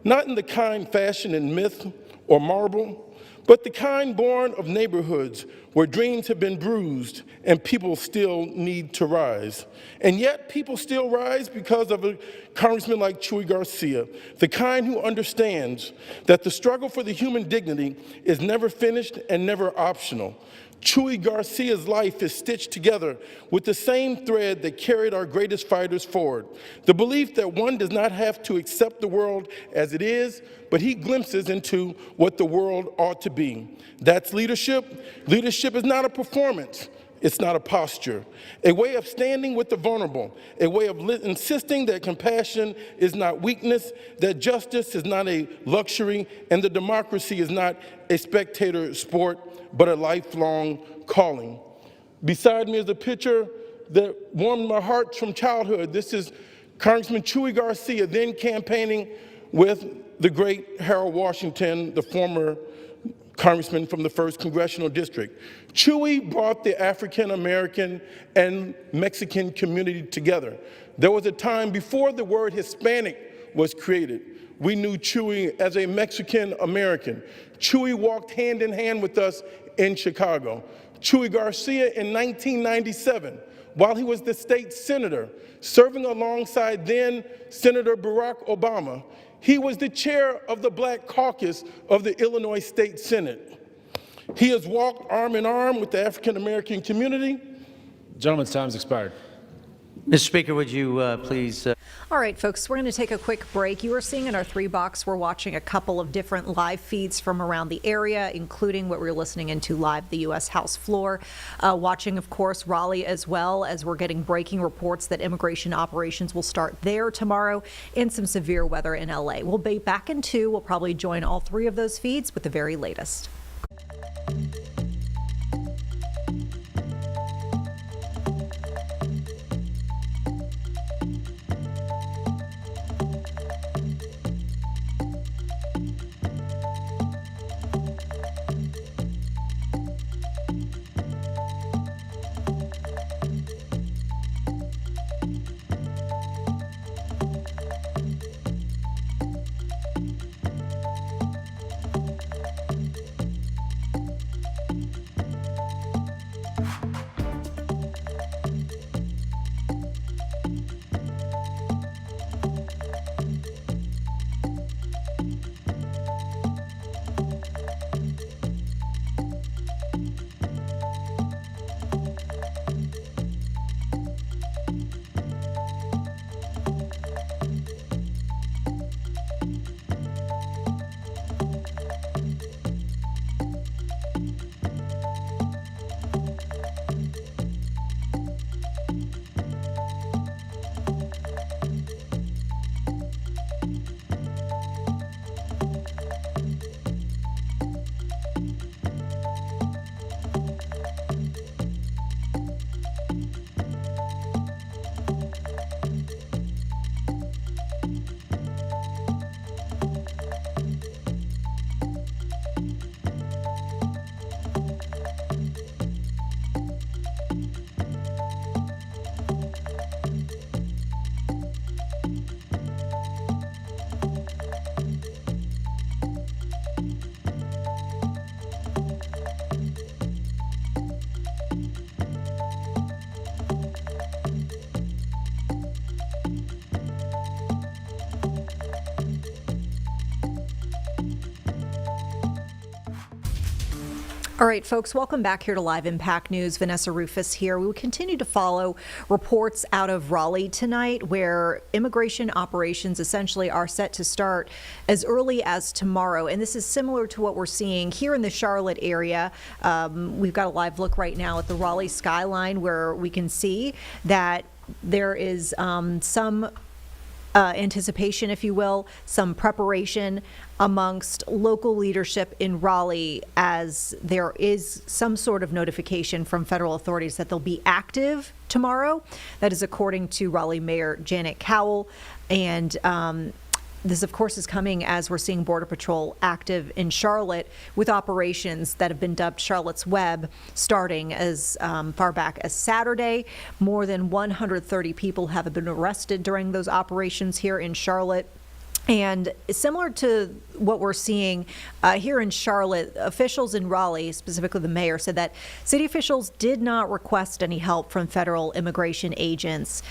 not in the kind fashioned in myth or marble, but the kind born of neighborhoods where dreams have been bruised and people still need to rise. And yet people still rise because of a congressman like Chuy Garcia, the kind who understands that the struggle for the human dignity is never finished and never optional. Chuy Garcia's life is stitched together with the same thread that carried our greatest fighters forward, the belief that one does not have to accept the world as it is, but he glimpses into what the world ought to be. That's leadership. Leadership is not a performance. It's not a posture. A way of standing with the vulnerable, a way of insisting that compassion is not weakness, that justice is not a luxury, and that democracy is not a spectator sport, but a lifelong calling. Beside me is a picture that warmed my heart from childhood. This is Congressman Chuy Garcia, then campaigning with the great Harold Washington, the former congressman from the 1st Congressional District. Chuy brought the African American and Mexican community together. There was a time before the word Hispanic was created. We knew Chuy as a Mexican American. Chuy walked hand in hand with us in Chicago. Chuy Garcia in 1997, while he was the state senator, serving alongside then Senator Barack Obama, he was the chair of the Black Caucus of the Illinois State Senate. He has walked arm in arm with the African American community. Gentleman's time's expired. Mr. Speaker, would you please... All right, folks, we're going to take a quick break. You are seeing in our 3-box, we're watching a couple of different live feeds from around the area, including what we're listening into live, the U.S. House floor. Watching, of course, Raleigh as well, as we're getting breaking reports that immigration operations will start there tomorrow, and some severe weather in L.A. We'll be back in 2. We'll probably join all 3 of those feeds with the very latest. All right, folks, welcome back here to Live Impact News. Vanessa Rufus here. We will continue to follow reports out of Raleigh tonight, where immigration operations essentially are set to start as early as tomorrow. And this is similar to what we're seeing here in the Charlotte area. We've got a live look right now at the Raleigh skyline, where we can see that there is some anticipation, if you will, some preparation amongst local leadership in Raleigh, as there is some sort of notification from federal authorities that they'll be active tomorrow. That is according to Raleigh Mayor Janet Cowell. And This, of course, is coming as we're seeing Border Patrol active in Charlotte with operations that have been dubbed Charlotte's Web, starting as far back as Saturday. More than 130 people have been arrested during those operations here in Charlotte. And similar to what we're seeing here in Charlotte, officials in Raleigh, specifically the mayor, said that city officials did not request any help from federal immigration agents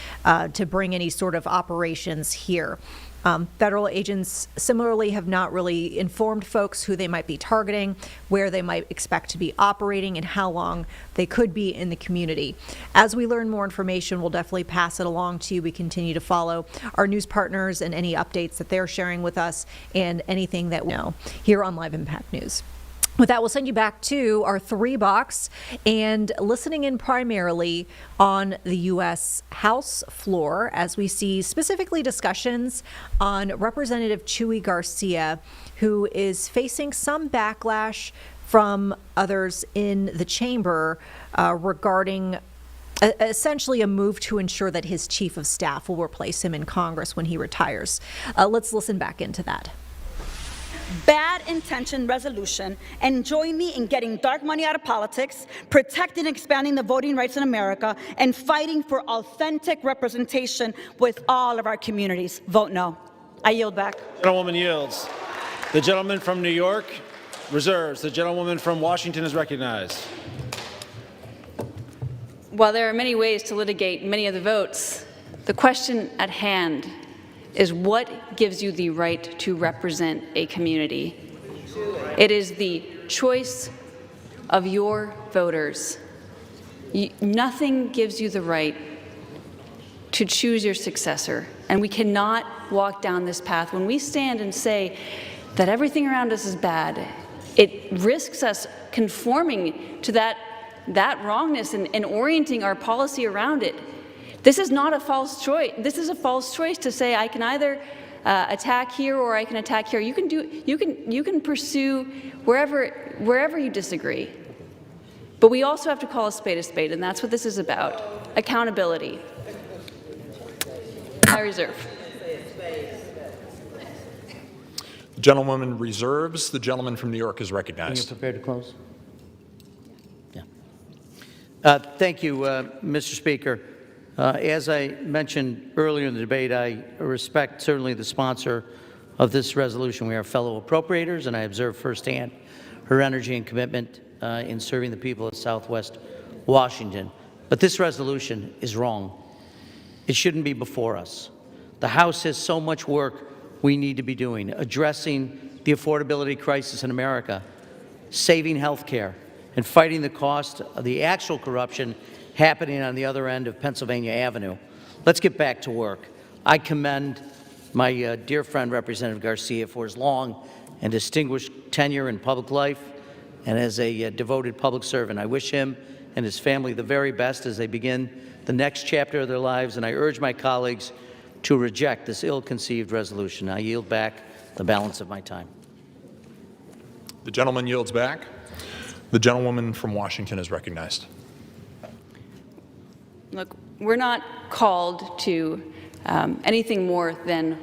to bring any sort of operations here. Federal agents similarly have not really informed folks who they might be targeting, where they might expect to be operating, and how long they could be in the community. As we learn more information, we'll definitely pass it along to you. We continue to follow our news partners and any updates that they're sharing with us and anything that we know here on Live Impact News. With that, we'll send you back to our 3-box and listening in primarily on the U.S. House floor as we see specifically discussions on Representative Chuy Garcia, who is facing some backlash from others in the chamber regarding essentially a move to ensure that his chief of staff will replace him in Congress when he retires. Let's listen back into that. Bad intention resolution, and join me in getting dark money out of politics, protecting and expanding the voting rights in America, and fighting for authentic representation with all of our communities. Vote no. I yield back. Gentlewoman yields. The gentleman from New York reserves. The gentlewoman from Washington is recognized. While there are many ways to litigate many of the votes, the question at hand is what gives you the right to represent a community. It is the choice of your voters. Nothing gives you the right to choose your successor, and we cannot walk down this path. When we stand and say that everything around us is bad, it risks us conforming to that wrongness and orienting our policy around it. This is not a false choice. This is a false choice to say I can either attack here or I can attack here. You can pursue wherever you disagree. But we also have to call a spade, and that's what this is about. Accountability. I reserve. The gentlewoman reserves. The gentleman from New York is recognized. Are you prepared to close? Yeah. Thank you, Mr. Speaker. As I mentioned earlier in the debate, I respect certainly the sponsor of this resolution. We are fellow appropriators, and I observe firsthand her energy and commitment in serving the people of Southwest Washington. But this resolution is wrong. It shouldn't be before us. The House has so much work we need to be doing, addressing the affordability crisis in America, saving health care, and fighting the cost of the actual corruption happening on the other end of Pennsylvania Avenue. Let's get back to work. I commend my dear friend, Representative Garcia, for his long and distinguished tenure in public life and as a devoted public servant. I wish him and his family the very best as they begin the next chapter of their lives, and I urge my colleagues to reject this ill-conceived resolution. I yield back the balance of my time. The gentleman yields back. The gentlewoman from Washington is recognized. Look, we're not called to anything more than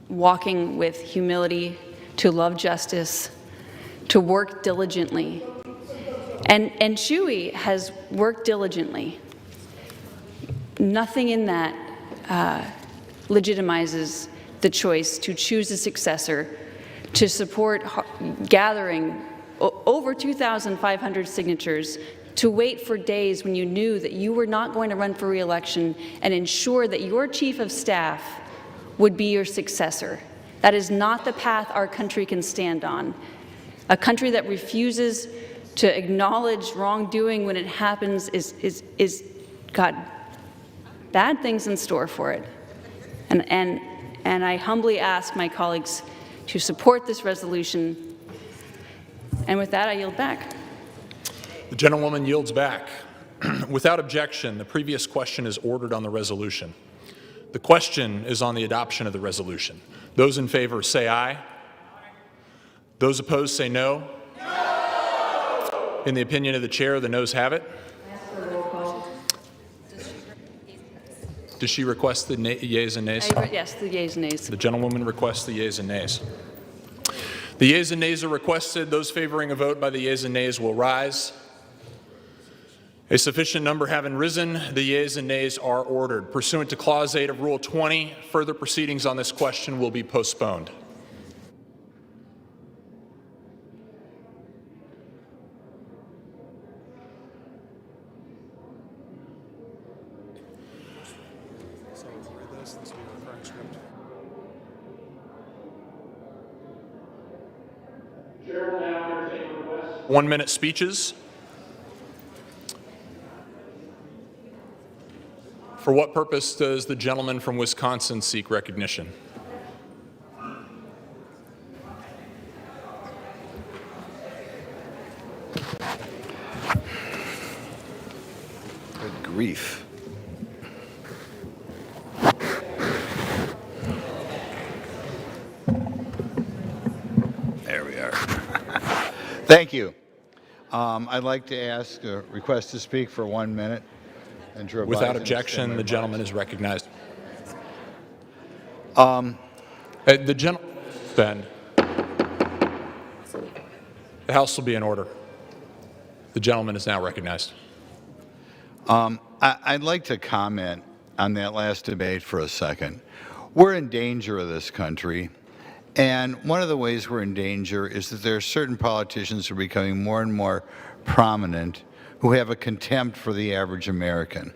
walking with humility, to love justice, to work diligently. And Chuy has worked diligently. Nothing in that legitimizes the choice to choose a successor, to support gathering over 2,500 signatures, to wait for days when you knew that you were not going to run for re-election and ensure that your chief of staff would be your successor. That is not the path our country can stand on. A country that refuses to acknowledge wrongdoing when it happens is got bad things in store for it. And I humbly ask my colleagues to support this resolution. And with that, I yield back. The gentlewoman yields back. Without objection, the previous question is ordered on the resolution. The question is on the adoption of the resolution. Those in favor say aye. Those opposed say no. No! In the opinion of the chair, the noes have it. Does she request the yeas and nays? Yes, the yeas and nays. The gentlewoman requests the yeas and nays. The yeas and nays are requested. Those favoring a vote by the yeas and nays will rise. A sufficient number having risen, the yeas and nays are ordered. Pursuant to Clause 8 of Rule 20, further proceedings on this question will be postponed. Chair will now entertain requests. 1-minute speeches. For what purpose does the gentleman from Wisconsin seek recognition? Good grief. There we are. Thank you. I'd like to ask a request to speak for 1 minute. And to revise Without and objection, extend my the gentleman remarks. is recognized. The gentleman, Ben. The House will be in order. The gentleman is now recognized. I'd like to comment on that last debate for a second. We're in danger of this country, and one of the ways we're in danger is that there are certain politicians who are becoming more and more prominent who have a contempt for the average American.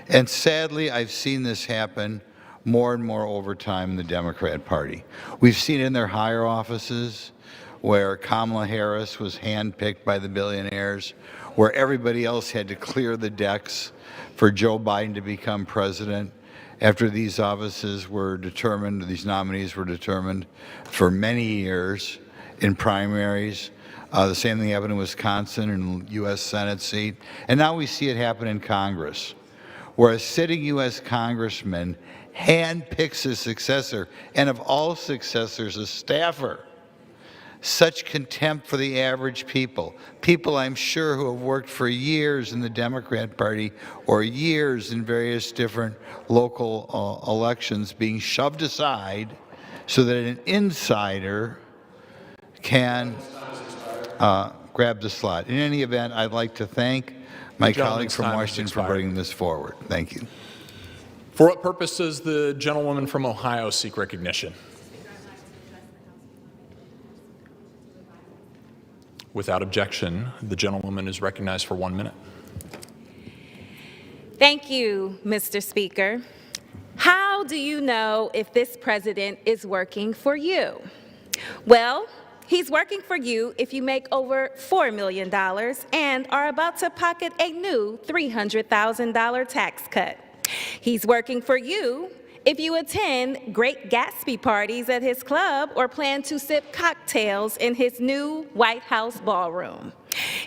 And sadly, I've seen this happen more and more over time in the Democrat Party. We've seen it in their higher offices, where Kamala Harris was handpicked by the billionaires, where everybody else had to clear the decks for Joe Biden to become president after these offices were determined, these nominees were determined for many years in primaries. The same thing happened in Wisconsin and U.S. Senate seat. And now we see it happen in Congress, where a sitting U.S. congressman handpicks his successor, and of all successors, a staffer. Such contempt for the average people. People, I'm sure, who have worked for years in the Democrat Party or years in various different local elections being shoved aside so that an insider can grab the slot. In any event, I'd like to thank my colleague from Washington for bringing this forward. Thank you. For what purpose does the gentlewoman from Ohio seek recognition? Without objection, the gentlewoman is recognized for 1 minute. Thank you, Mr. Speaker. How do you know if this president is working for you? Well, he's working for you if you make over $4 million and are about to pocket a new $300,000 tax cut. He's working for you if you attend Great Gatsby parties at his club or plan to sip cocktails in his new White House ballroom.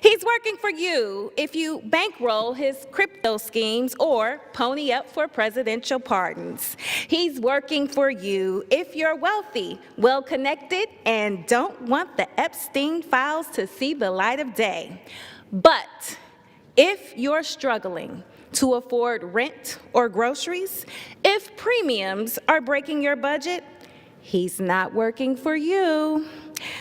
He's working for you if you bankroll his crypto schemes or pony up for presidential pardons. He's working for you if you're wealthy, well-connected, and don't want the Epstein files to see the light of day. But if you're struggling to afford rent or groceries, if premiums are breaking your budget, he's not working for you.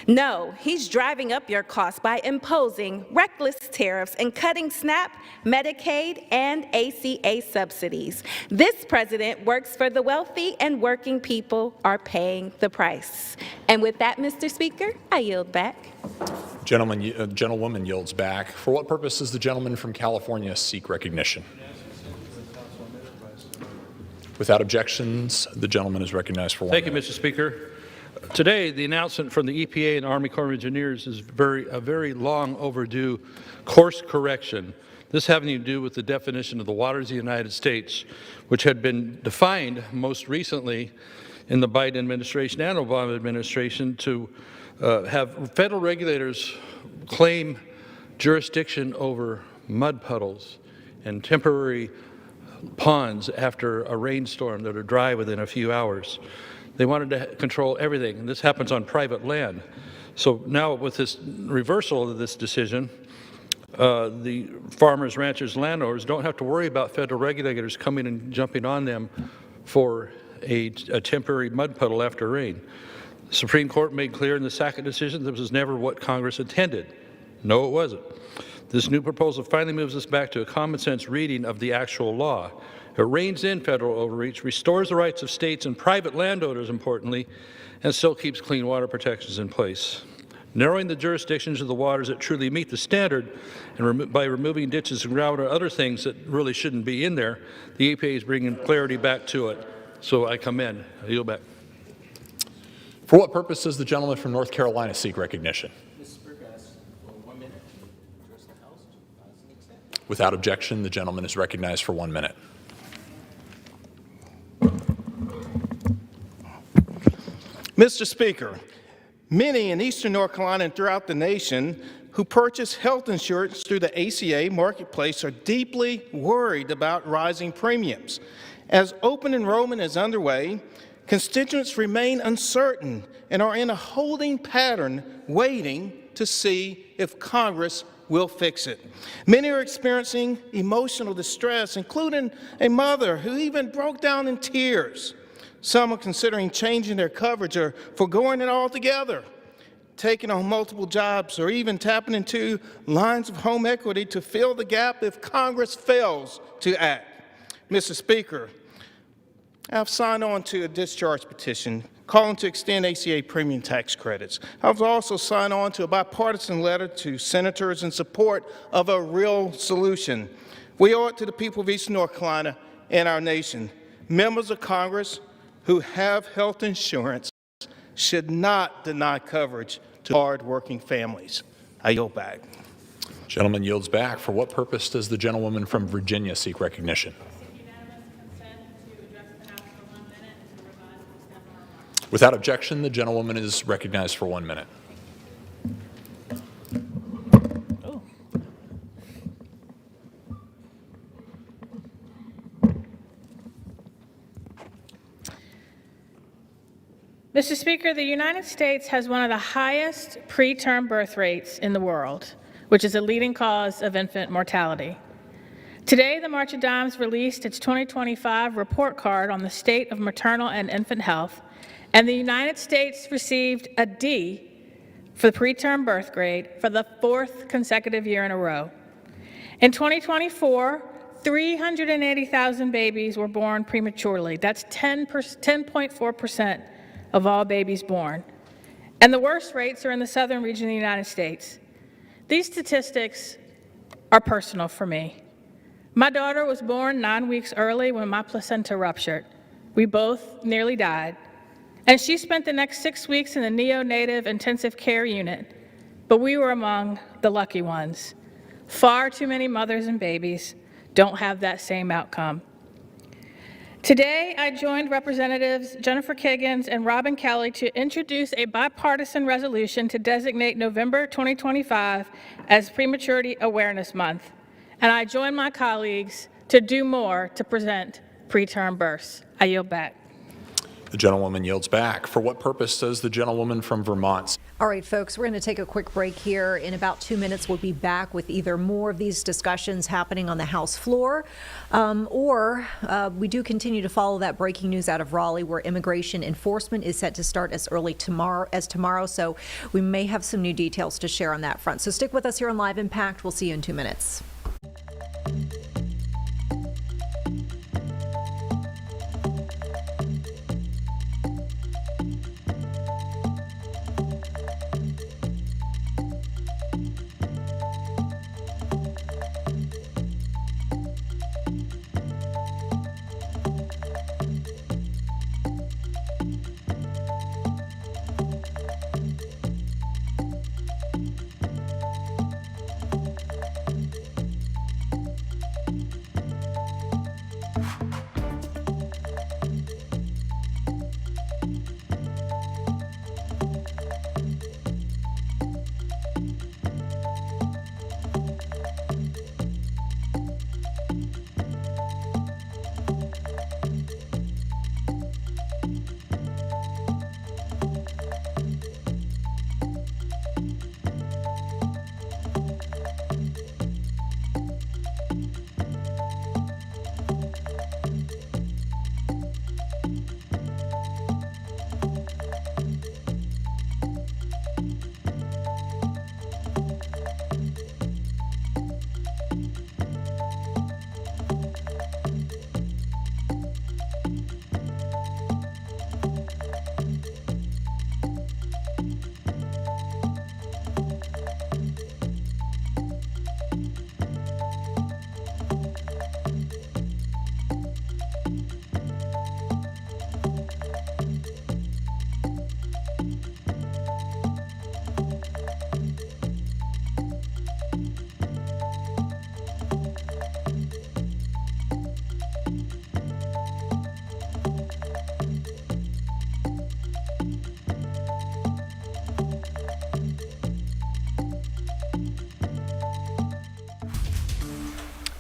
No, he's driving up your costs by imposing reckless tariffs and cutting SNAP, Medicaid, and ACA subsidies. This president works for the wealthy, and working people are paying the price. And with that, Mr. Speaker, I yield back. Gentlewoman yields back. For what purpose does the gentleman from California seek recognition? Without objections, the gentleman is recognized for 1 minute. Thank you, Mr. Speaker. Today, the announcement from the EPA and Army Corps of Engineers is a very long overdue course correction. This having to do with the definition of the waters of the United States, which had been defined most recently in the Biden administration and Obama administration to have federal regulators claim jurisdiction over mud puddles and temporary ponds after a rainstorm that are dry within a few hours. They wanted to control everything, and this happens on private land. So now with this reversal of this decision, the farmers, ranchers, landowners don't have to worry about federal regulators coming and jumping on them for a temporary mud puddle after rain. The Supreme Court made clear in the Sackett decision that this was never what Congress intended. No, it wasn't. This new proposal finally moves us back to a common sense reading of the actual law. It reins in federal overreach, restores the rights of states and private landowners, importantly, and still keeps clean water protections in place. Narrowing the jurisdictions of the waters that truly meet the standard, and by removing ditches and ground or other things that really shouldn't be in there, the EPA is bringing clarity back to it. So I commend. I yield back. For what purpose does the gentleman from North Carolina seek recognition? Without objection, the gentleman is recognized for 1 minute. Mr. Speaker, many in eastern North Carolina and throughout the nation who purchase health insurance through the ACA marketplace are deeply worried about rising premiums. As open enrollment is underway, constituents remain uncertain and are in a holding pattern waiting to see if Congress will fix it. Many are experiencing emotional distress, including a mother who even broke down in tears. Some are considering changing their coverage or foregoing it altogether, taking on multiple jobs, or even tapping into lines of home equity to fill the gap if Congress fails to act. Mr. Speaker, I've signed on to a discharge petition calling to extend ACA premium tax credits. I've also signed on to a bipartisan letter to senators in support of a real solution. We owe it to the people of Eastern North Carolina and our nation. Members of Congress who have health insurance should not deny coverage to hard-working families. I yield back. Gentleman yields back. For what purpose does the gentlewoman from Virginia seek recognition? Without objection, the gentlewoman is recognized for 1 minute. Mr. Speaker, the United States has one of the highest preterm birth rates in the world, which is a leading cause of infant mortality. Today, the March of Dimes released its 2025 report card on the state of maternal and infant health, and the United States received a D for the preterm birth grade for the 4th consecutive year in a row. In 2024, 380,000 babies were born prematurely. That's 10.4% of all babies born. And the worst rates are in the southern region of the United States. These statistics are personal for me. My daughter was born 9 weeks early when my placenta ruptured. We both nearly died. And she spent the next 6 weeks in the neonatal intensive care unit. But we were among the lucky ones. Far too many mothers and babies don't have that same outcome. Today, I joined Representatives Jennifer Kiggins and Robin Kelly to introduce a bipartisan resolution to designate November 2025 as Prematurity Awareness Month. And I join my colleagues to do more to prevent preterm births. I yield back. The gentlewoman yields back. For what purpose does the gentlewoman from Vermont? All right, folks, we're going to take a quick break here. In about 2 minutes, we'll be back with either more of these discussions happening on the House floor, or we do continue to follow that breaking news out of Raleigh, where immigration enforcement is set to start as early as tomorrow. So we may have some new details to share on that front. So stick with us here on Live Impact. We'll see you in 2 minutes.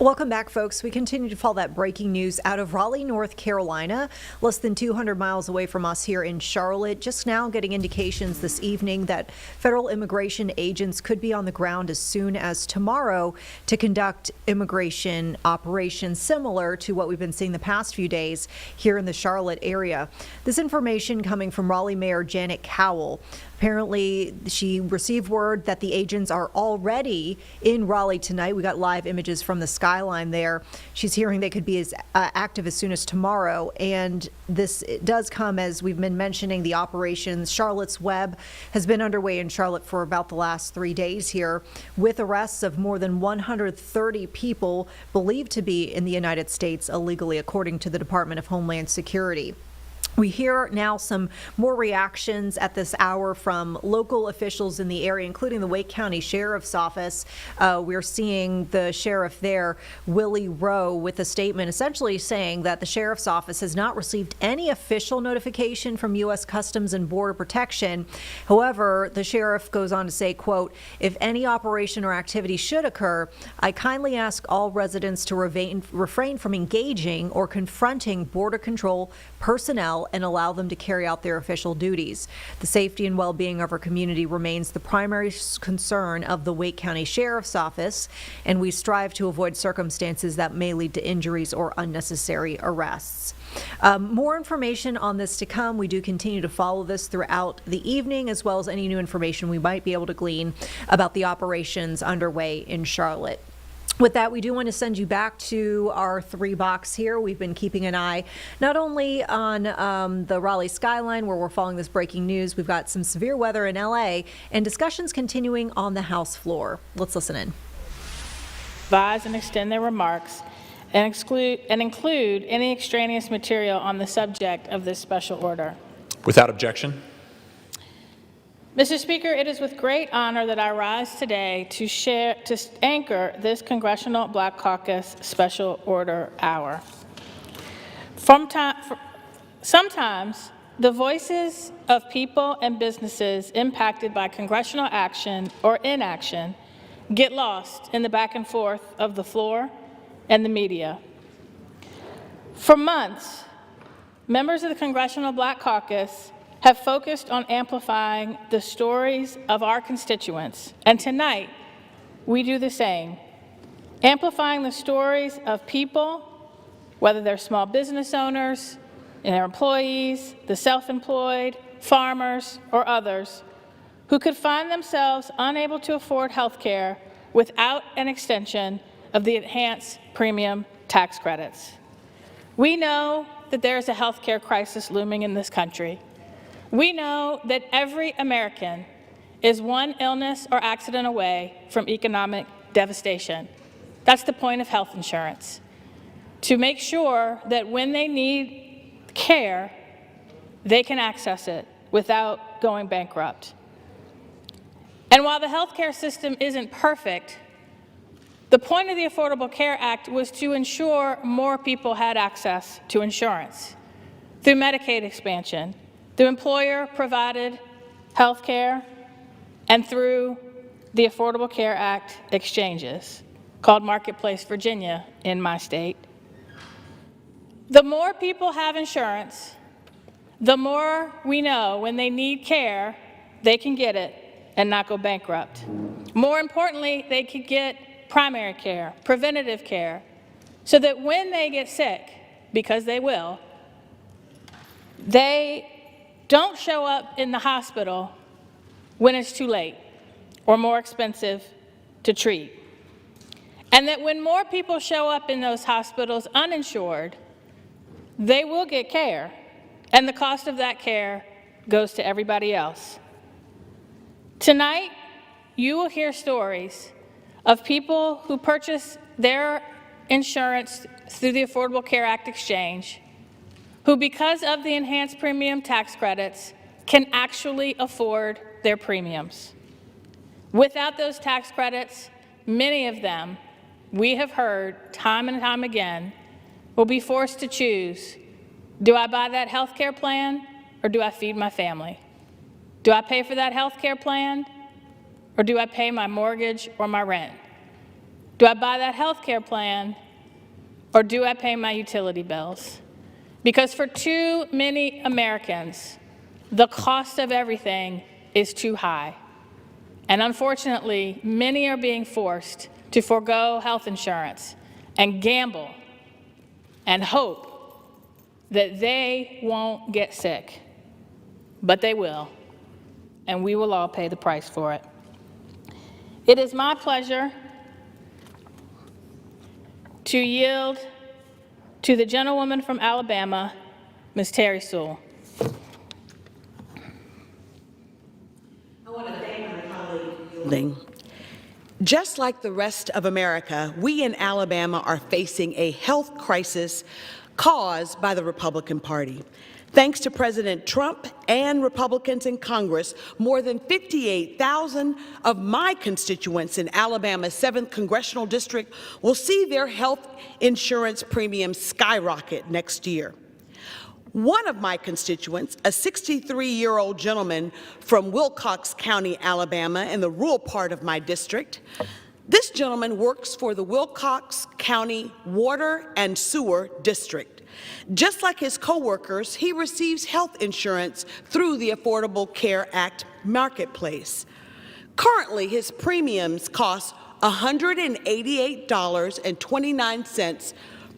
Welcome back, folks. We continue to follow that breaking news out of Raleigh, North Carolina, less than 200 miles away from us here in Charlotte. Just now getting indications this evening that federal immigration agents could be on the ground as soon as tomorrow to conduct immigration operations similar to what we've been seeing the past few days here in the Charlotte area. This information coming from Raleigh Mayor Janet Cowell. Apparently, she received word that the agents are already in Raleigh tonight. We got live images from the skyline there. She's hearing they could be as active as soon as tomorrow. And this does come as we've been mentioning the operations. Charlotte's Web has been underway in Charlotte for about the last 3 days here, with arrests of more than 130 people believed to be in the United States illegally, according to the Department of Homeland Security. We hear now some more reactions at this hour from local officials in the area, including the Wake County Sheriff's Office. We're seeing the sheriff there, Willie Rowe, with a statement essentially saying that the Sheriff's Office has not received any official notification from U.S. Customs and Border Protection. However, the sheriff goes on to say, quote, "If any operation or activity should occur, I kindly ask all residents to refrain from engaging or confronting Border Control personnel and allow them to carry out their official duties. The safety and well-being of our community remains the primary concern of the Wake County Sheriff's Office, and we strive to avoid circumstances that may lead to injuries or unnecessary arrests." More information on this to come. We do continue to follow this throughout the evening, as well as any new information we might be able to glean about the operations underway in Charlotte. With that, we do want to send you back to our 3-box here. We've been keeping an eye not only on the Raleigh skyline, where we're following this breaking news. We've got some severe weather in LA and discussions continuing on the House floor. Let's listen in. Advise and extend their remarks and include any extraneous material on the subject of this special order. Without objection. Mr. Speaker, it is with great honor that I rise today to anchor this Congressional Black Caucus Special Order Hour. Sometimes the voices of people and businesses impacted by congressional action or inaction get lost in the back and forth of the floor and the media. For months, members of the Congressional Black Caucus have focused on amplifying the stories of our constituents, and tonight we do the same, amplifying the stories of people, whether they're small business owners and their employees, the self-employed, farmers, or others, who could find themselves unable to afford health care without an extension of the enhanced premium tax credits. We know that there is a health care crisis looming in this country. We know that every American is one illness or accident away from economic devastation. That's the point of health insurance, to make sure that when they need care, they can access it without going bankrupt. And while the healthcare system isn't perfect, the point of the Affordable Care Act was to ensure more people had access to insurance through Medicaid expansion, through employer-provided health care, and through the Affordable Care Act exchanges, called Marketplace Virginia in my state. The more people have insurance, the more we know when they need care, they can get it and not go bankrupt. More importantly, they could get primary care, preventative care, so that when they get sick, because they will, they don't show up in the hospital when it's too late or more expensive to treat. And that when more people show up in those hospitals uninsured, they will get care, and the cost of that care goes to everybody else. Tonight, you will hear stories of people who purchase their insurance through the Affordable Care Act exchange, who, because of the enhanced premium tax credits, can actually afford their premiums. Without those tax credits, many of them, we have heard time and time again, will be forced to choose, do I buy that health care plan or do I feed my family? Do I pay for that health care plan or do I pay my mortgage or my rent? Do I buy that health care plan, or do I pay my utility bills? Because for too many Americans, the cost of everything is too high. And unfortunately, many are being forced to forego health insurance and gamble and hope that they won't get sick. But they will, and we will all pay the price for it. It is my pleasure to yield to the gentlewoman from Alabama, Ms. Terry Sewell. I want to thank my colleague for yielding. Just like the rest of America, we in Alabama are facing a health crisis caused by the Republican Party. Thanks to President Trump and Republicans in Congress, more than 58,000 of my constituents in Alabama's 7th Congressional District will see their health insurance premiums skyrocket next year. One of my constituents, a 63-year-old gentleman from Wilcox County, Alabama, in the rural part of my district, this gentleman works for the Wilcox County Water and Sewer District. Just like his coworkers, he receives health insurance through the Affordable Care Act marketplace. Currently, his premiums cost $188.29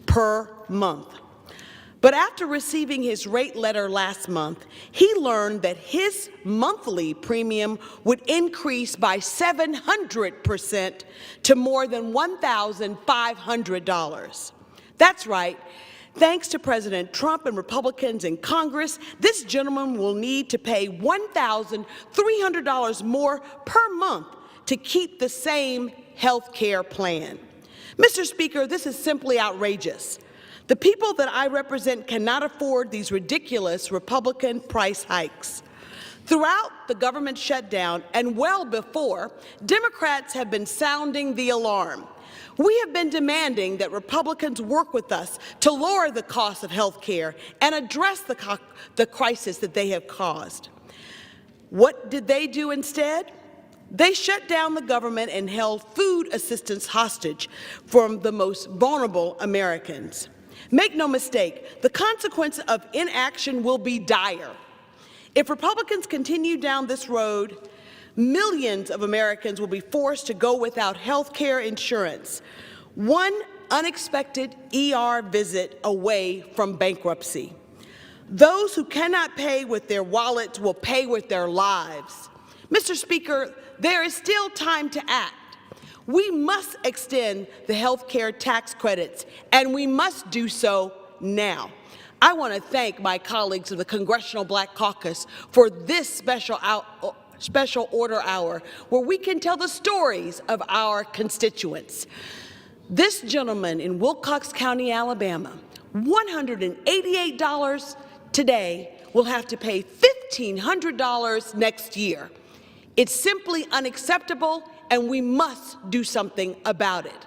per month. But after receiving his rate letter last month, he learned that his monthly premium would increase by 700% to more than $1,500. That's right. Thanks to President Trump and Republicans in Congress, this gentleman will need to pay $1,300 more per month to keep the same health care plan. Mr. Speaker, this is simply outrageous. The people that I represent cannot afford these ridiculous Republican price hikes. Throughout the government shutdown and well before, Democrats have been sounding the alarm. We have been demanding that Republicans work with us to lower the cost of health care and address the crisis that they have caused. What did they do instead? They shut down the government and held food assistance hostage from the most vulnerable Americans. Make no mistake, the consequence of inaction will be dire. If Republicans continue down this road, millions of Americans will be forced to go without health care insurance, one unexpected ER visit away from bankruptcy. Those who cannot pay with their wallets will pay with their lives. Mr. Speaker, there is still time to act. We must extend the health care tax credits, and we must do so now. I want to thank my colleagues of the Congressional Black Caucus for this special order hour where we can tell the stories of our constituents. This gentleman in Wilcox County, Alabama, $188 today will have to pay $1,500 next year. It's simply unacceptable, and we must do something about it.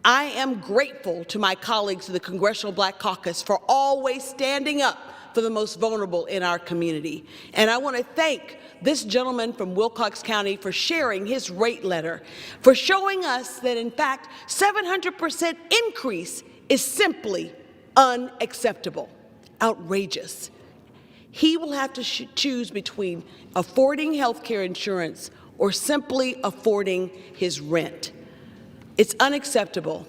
I am grateful to my colleagues of the Congressional Black Caucus for always standing up for the most vulnerable in our community. And I want to thank this gentleman from Wilcox County for sharing his rate letter, for showing us that, in fact, 700% increase is simply unacceptable, outrageous. He will have to choose between affording health care insurance or simply affording his rent. It's unacceptable.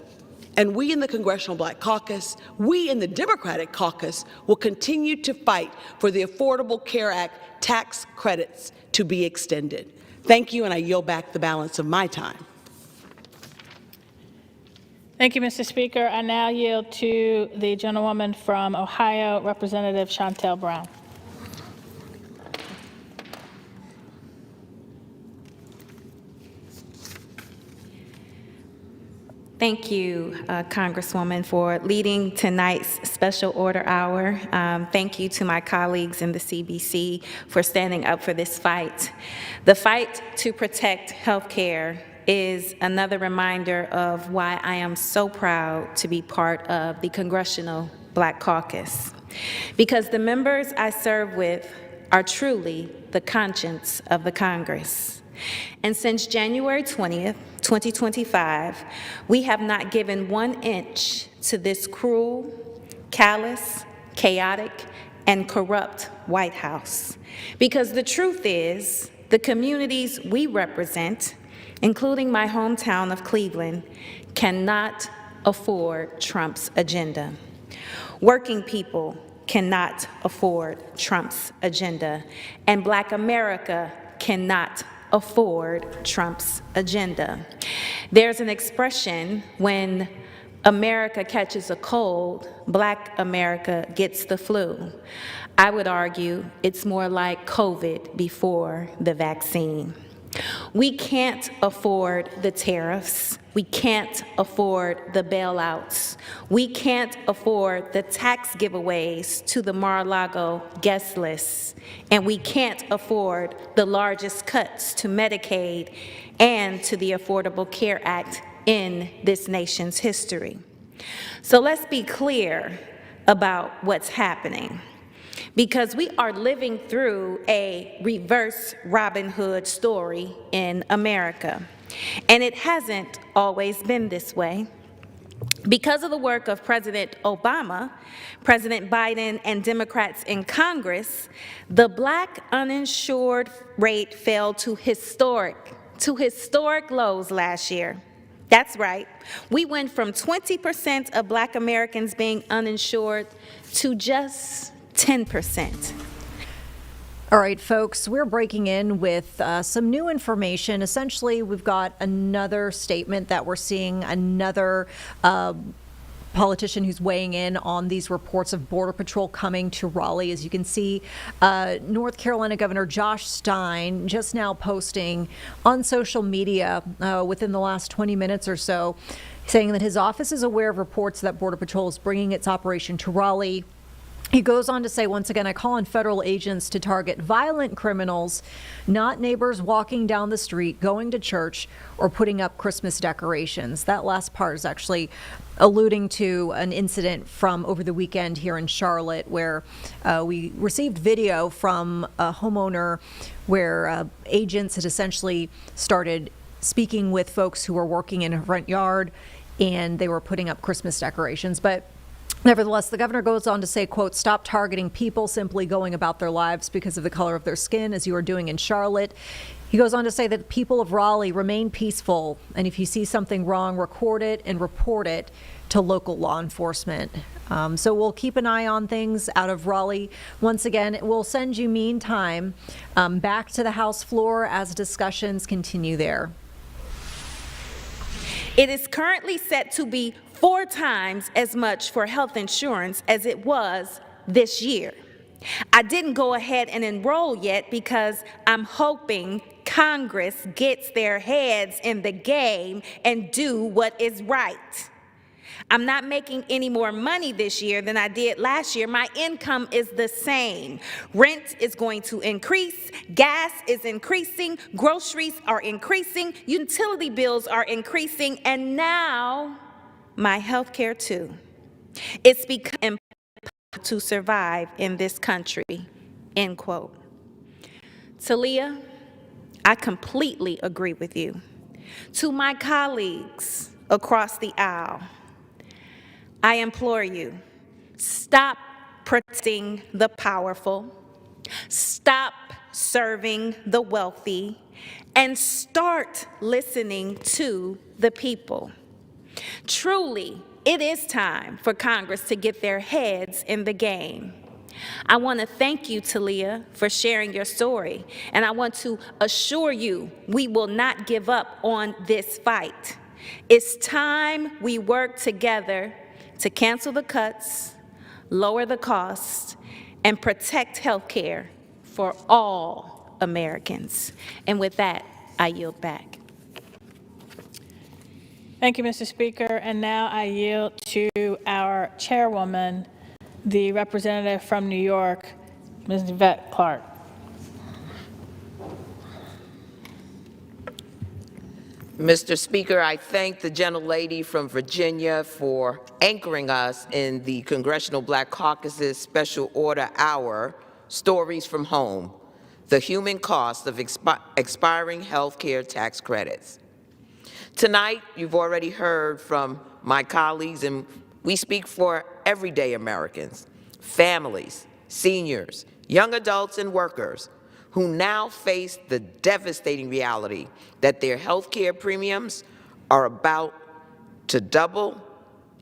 And we in the Congressional Black Caucus, we in the Democratic Caucus will continue to fight for the Affordable Care Act tax credits to be extended. Thank you, and I yield back the balance of my time. Thank you, Mr. Speaker. I now yield to the gentlewoman from Ohio, Representative Shontel Brown. Thank you, Congresswoman, for leading tonight's special order hour. Thank you to my colleagues in the CBC for standing up for this fight. The fight to protect health care is another reminder of why I am so proud to be part of the Congressional Black Caucus. Because the members I serve with are truly the conscience of the Congress. And since January 20th, 2025, we have not given 1 inch to this cruel, callous, chaotic, and corrupt White House. Because the truth is, the communities we represent, including my hometown of Cleveland, cannot afford Trump's agenda. Working people cannot afford Trump's agenda, and Black America cannot afford Trump's agenda. There's an expression, when America catches a cold, Black America gets the flu. I would argue it's more like COVID before the vaccine. We can't afford the tariffs. We can't afford the bailouts. We can't afford the tax giveaways to the Mar-a-Lago guest lists. And we can't afford the largest cuts to Medicaid and to the Affordable Care Act in this nation's history. So let's be clear about what's happening, because we are living through a reverse Robin Hood story in America. And it hasn't always been this way. Because of the work of President Obama, President Biden, and Democrats in Congress, the Black uninsured rate fell to historic lows last year. That's right. We went from 20% of Black Americans being uninsured to just 10%. All right, folks, we're breaking in with some new information. Essentially, we've got another statement that we're seeing, another politician who's weighing in on these reports of Border Patrol coming to Raleigh. As you can see, North Carolina Governor Josh Stein just now posting on social media within the last 20 minutes or so, saying that his office is aware of reports that Border Patrol is bringing its operation to Raleigh. He goes on to say, once again, I call on federal agents to target violent criminals, not neighbors walking down the street, going to church, or putting up Christmas decorations. That last part is actually alluding to an incident from over the weekend here in Charlotte, where we received video from a homeowner where agents had essentially started speaking with folks who were working in a front yard, and they were putting up Christmas decorations. But nevertheless, the governor goes on to say, quote, stop targeting people simply going about their lives because of the color of their skin, as you are doing in Charlotte. He goes on to say that people of Raleigh remain peaceful, and if you see something wrong, record it and report it to local law enforcement. So we'll keep an eye on things out of Raleigh. Once again, we'll send you meantime back to the House floor as discussions continue there. It is currently set to be 4 times as much for health insurance as it was this year. I didn't go ahead and enroll yet because I'm hoping Congress gets their heads in the game and do what is right. I'm not making any more money this year than I did last year. My income is the same. Rent is going to increase, gas is increasing, groceries are increasing, utility bills are increasing, and now my health care too. It's become impossible to survive in this country, end quote. Talia, I completely agree with you. To my colleagues across the aisle, I implore you, stop protecting the powerful, stop serving the wealthy, and start listening to the people. Truly, it is time for Congress to get their heads in the game. I want to thank you, Talia, for sharing your story, and I want to assure you we will not give up on this fight. It's time we work together to cancel the cuts, lower the costs, and protect health care for all Americans. And with that, I yield back. Thank you, Mr. Speaker. And now I yield to our chairwoman, the representative from New York, Ms. Yvette Clarke. Mr. Speaker, I thank the gentlelady from Virginia for anchoring us in the Congressional Black Caucus's Special Order Hour Stories from Home: The Human Cost of Expiring Healthcare Tax Credits. Tonight, you've already heard from my colleagues, and we speak for everyday Americans, families, seniors, young adults, and workers who now face the devastating reality that their health care premiums are about to double,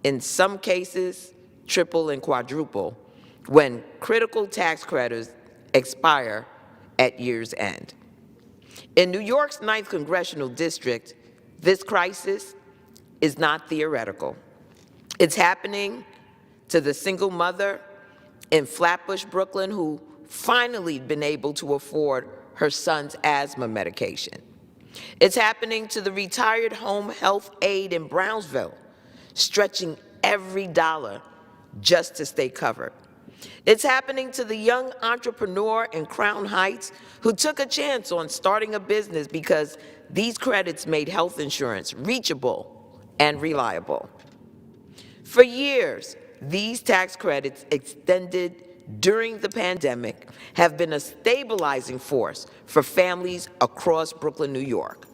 in some cases, triple and quadruple, when critical tax credits expire at year's end. In New York's 9th Congressional District, this crisis is not theoretical. It's happening to the single mother in Flatbush, Brooklyn, who finally been able to afford her son's asthma medication. It's happening to the retired home health aide in Brownsville, stretching every dollar just to stay covered. It's happening to the young entrepreneur in Crown Heights who took a chance on starting a business because these credits made health insurance reachable and reliable. For years, these tax credits extended during the pandemic have been a stabilizing force for families across Brooklyn, New York.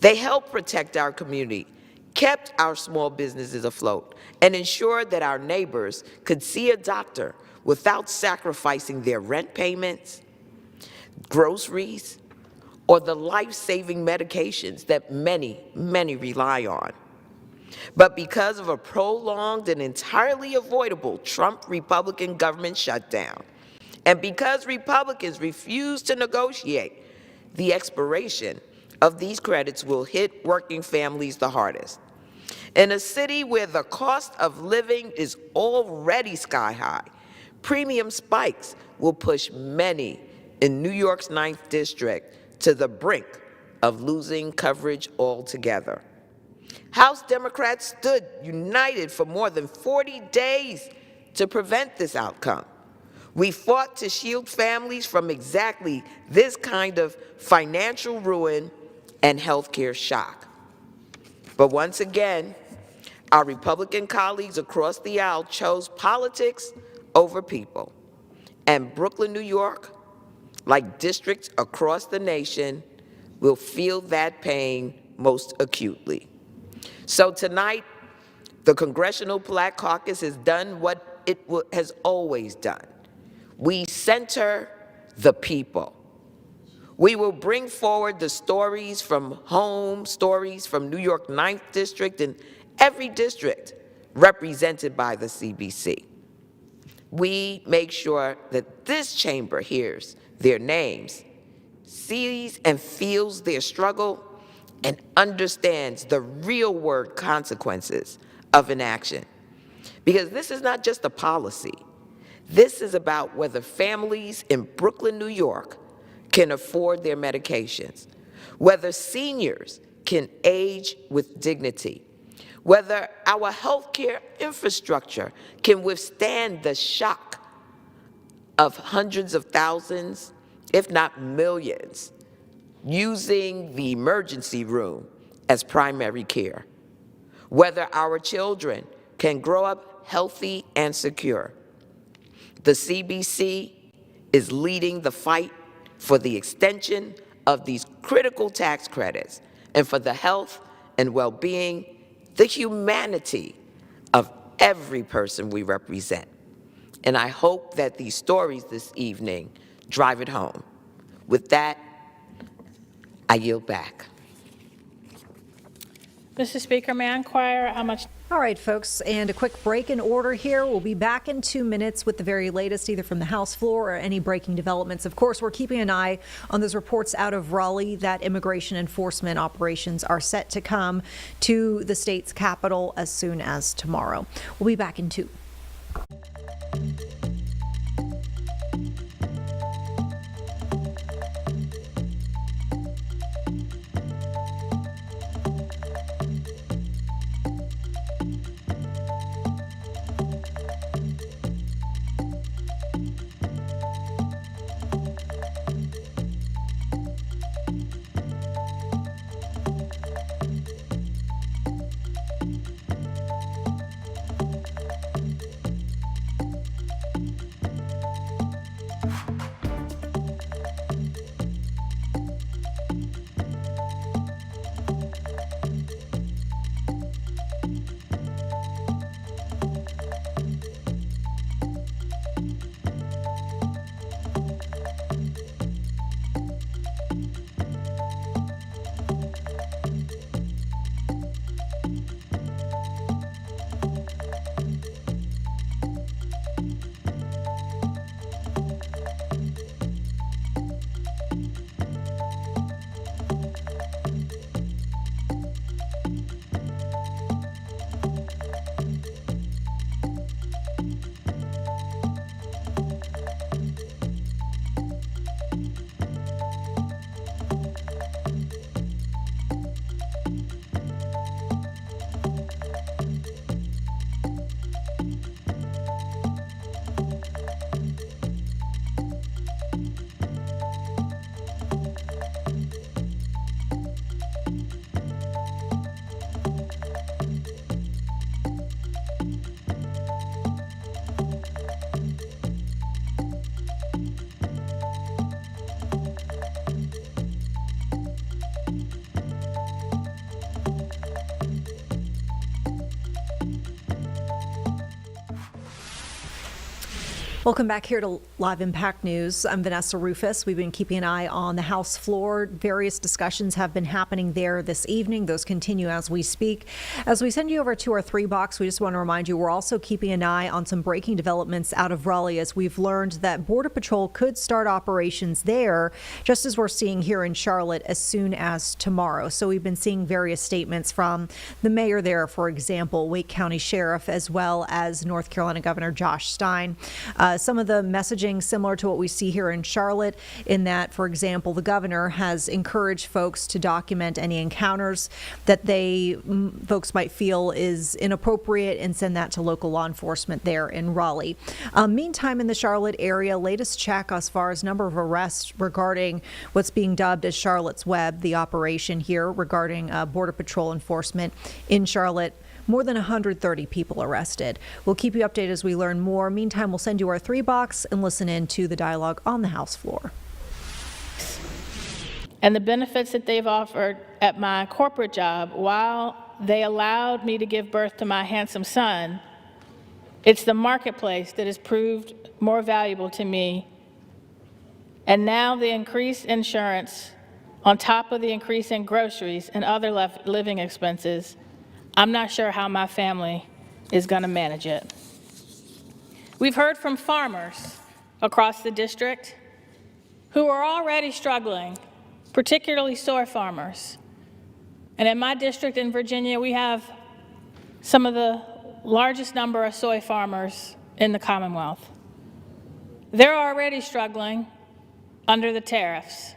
They help protect our community, kept our small businesses afloat, and ensured that our neighbors could see a doctor without sacrificing their rent payments, groceries, or the life-saving medications that many rely on. But because of a prolonged and entirely avoidable Trump Republican government shutdown, and because Republicans refuse to negotiate, the expiration of these credits will hit working families the hardest. In a city where the cost of living is already sky high, premium spikes will push many in New York's 9th District to the brink of losing coverage altogether. House Democrats stood united for more than 40 days to prevent this outcome. We fought to shield families from exactly this kind of financial ruin and healthcare shock. But once again, our Republican colleagues across the aisle chose politics over people. And Brooklyn, New York, like districts across the nation, will feel that pain most acutely. So tonight, the Congressional Black Caucus has done what it has always done. We center the people. We will bring forward the stories from home, stories from New York 9th District and every district represented by the CBC. We make sure that this chamber hears their names, sees and feels their struggle, and understands the real-world consequences of inaction. Because this is not just a policy. This is about whether families in Brooklyn, New York can afford their medications, whether seniors can age with dignity, whether our healthcare infrastructure can withstand the shock of hundreds of thousands, if not millions, using the emergency room as primary care, whether our children can grow up healthy and secure. The CBC is leading the fight for the extension of these critical tax credits and for the health and well-being, the humanity of every person we represent. And I hope that these stories this evening drive it home. With that, I yield back. Mr. Speaker, may I inquire how much? All right, folks, and a quick break in order here. We'll be back in 2 minutes with the very latest, either from the House floor or any breaking developments. Of course, we're keeping an eye on those reports out of Raleigh that immigration enforcement operations are set to come to the state's capital as soon as tomorrow. We'll be back in 2. Welcome back here to Live Impact News. I'm Vanessa Rufus. We've been keeping an eye on the House floor. Various discussions have been happening there this evening. Those continue as we speak. As we send you over to our 3-box, we just want to remind you we're also keeping an eye on some breaking developments out of Raleigh, as we've learned that Border Patrol could start operations there, just as we're seeing here in Charlotte, as soon as tomorrow. So we've been seeing various statements from the mayor there, for example, Wake County Sheriff, as well as North Carolina Governor Josh Stein. Some of the messaging similar to what we see here in Charlotte, in that, for example, the governor has encouraged folks to document any encounters that folks might feel is inappropriate and send that to local law enforcement there in Raleigh. Meantime, in the Charlotte area, latest check as far as number of arrests regarding what's being dubbed as Charlotte's Web, the operation here regarding Border Patrol enforcement in Charlotte. More than 130 people arrested. We'll keep you updated as we learn more. Meantime, we'll send you our 3-box and listen in to the dialogue on the House floor. And the benefits that they've offered at my corporate job, while they allowed me to give birth to my handsome son, it's the marketplace that has proved more valuable to me. And now the increased insurance, on top of the increase in groceries and other living expenses, I'm not sure how my family is going to manage it. We've heard from farmers across the district who are already struggling, particularly soy farmers. And in my district in Virginia, we have some of the largest number of soy farmers in the Commonwealth. They're already struggling under the tariffs,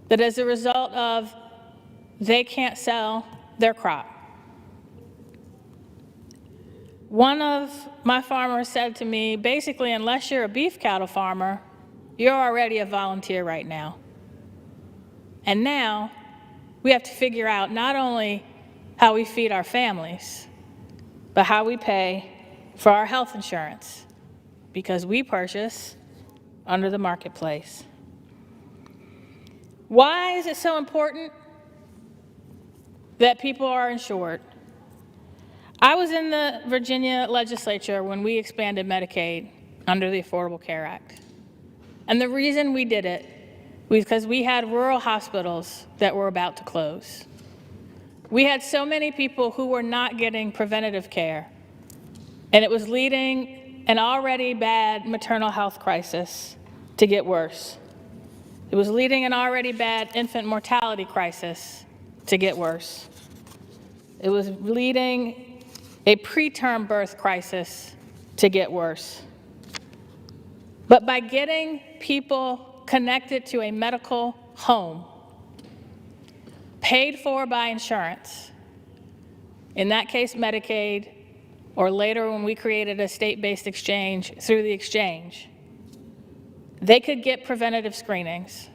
that as a result of they can't sell their crop. One of my farmers said to me, basically, unless you're a beef cattle farmer, you're already a volunteer right now. And now we have to figure out not only how we feed our families, but how we pay for our health insurance, because we purchase under the marketplace. Why is it so important that people are insured? I was in the Virginia legislature when we expanded Medicaid under the Affordable Care Act. And the reason we did it was because we had rural hospitals that were about to close. We had so many people who were not getting preventative care, and it was leading an already bad maternal health crisis to get worse. It was leading an already bad infant mortality crisis to get worse. It was leading a preterm birth crisis to get worse. But by getting people connected to a medical home, paid for by insurance, in that case Medicaid, or later when we created a state-based exchange through the exchange, they could get preventative screenings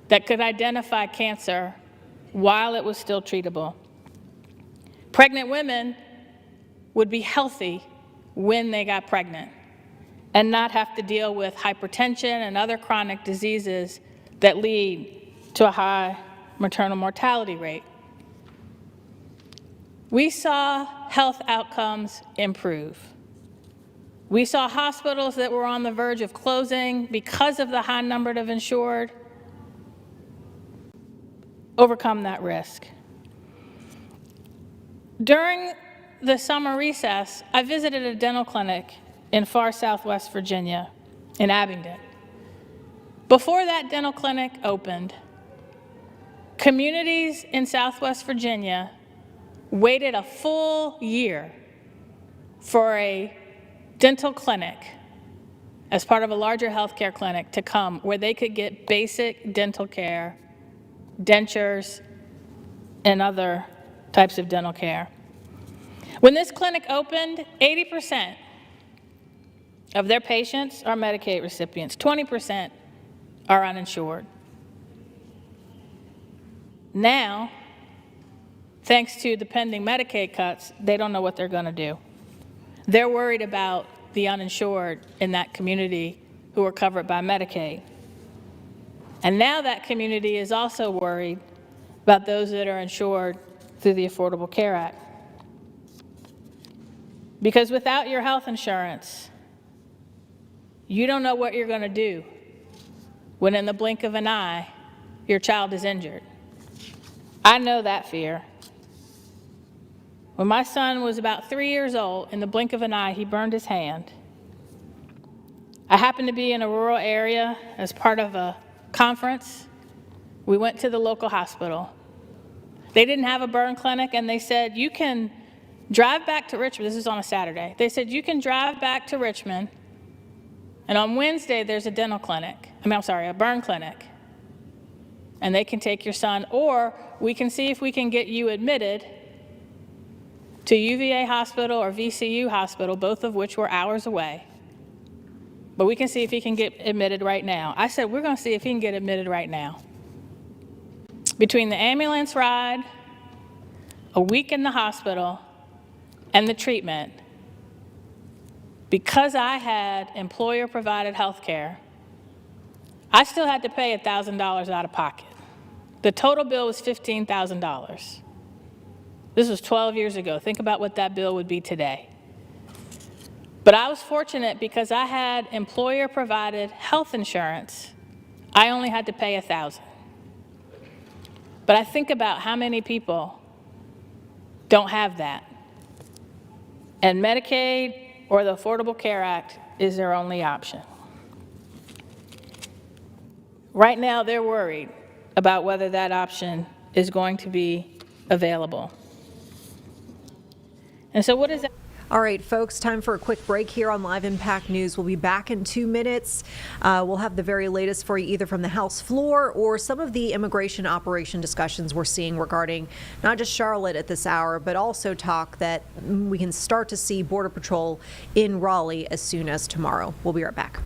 that could identify cancer while it was still treatable. Pregnant women would be healthy when they got pregnant and not have to deal with hypertension and other chronic diseases that lead to a high maternal mortality rate. We saw health outcomes improve. We saw hospitals that were on the verge of closing because of the high number of insured overcome that risk. During the summer recess, I visited a dental clinic in far southwest Virginia, in Abingdon. Before that dental clinic opened, communities in southwest Virginia waited a full year for a dental clinic as part of a larger healthcare clinic to come where they could get basic dental care, dentures, and other types of dental care. When this clinic opened, 80% of their patients are Medicaid recipients, 20% are uninsured. Now, thanks to the pending Medicaid cuts, they don't know what they're going to do. They're worried about the uninsured in that community who are covered by Medicaid. And now that community is also worried about those that are insured through the Affordable Care Act. Because without your health insurance, You don't know what you're going to do when in the blink of an eye, your child is injured. I know that fear. When my son was about 3 years old, in the blink of an eye, he burned his hand. I happened to be in a rural area as part of a conference. We went to the local hospital. They didn't have a burn clinic, and they said, you can drive back to Richmond. This is on a Saturday. They said, you can drive back to Richmond, and on Wednesday, there's a dental clinic. A burn clinic. And they can take your son, or we can see if we can get you admitted to UVA Hospital or VCU Hospital, both of which were hours away. But we can see if he can get admitted right now. I said, we're going to see if he can get admitted right now. Between the ambulance ride, a week in the hospital, and the treatment, because I had employer-provided health care, I still had to pay $1,000 out of pocket. The total bill was $15,000. This was 12 years ago. Think about what that bill would be today. But I was fortunate because I had employer-provided health insurance. I only had to pay $1,000. But I think about how many people don't have that. And Medicaid or the Affordable Care Act is their only option. Right now, they're worried about whether that option is going to be available. And so what is that? All right, folks, time for a quick break here on Live Impact News. We'll be back in 2 minutes. We'll have the very latest for you either from the House floor or some of the immigration operation discussions we're seeing regarding not just Charlotte at this hour, but also talk that we can start to see Border Patrol in Raleigh as soon as tomorrow. We'll be right back.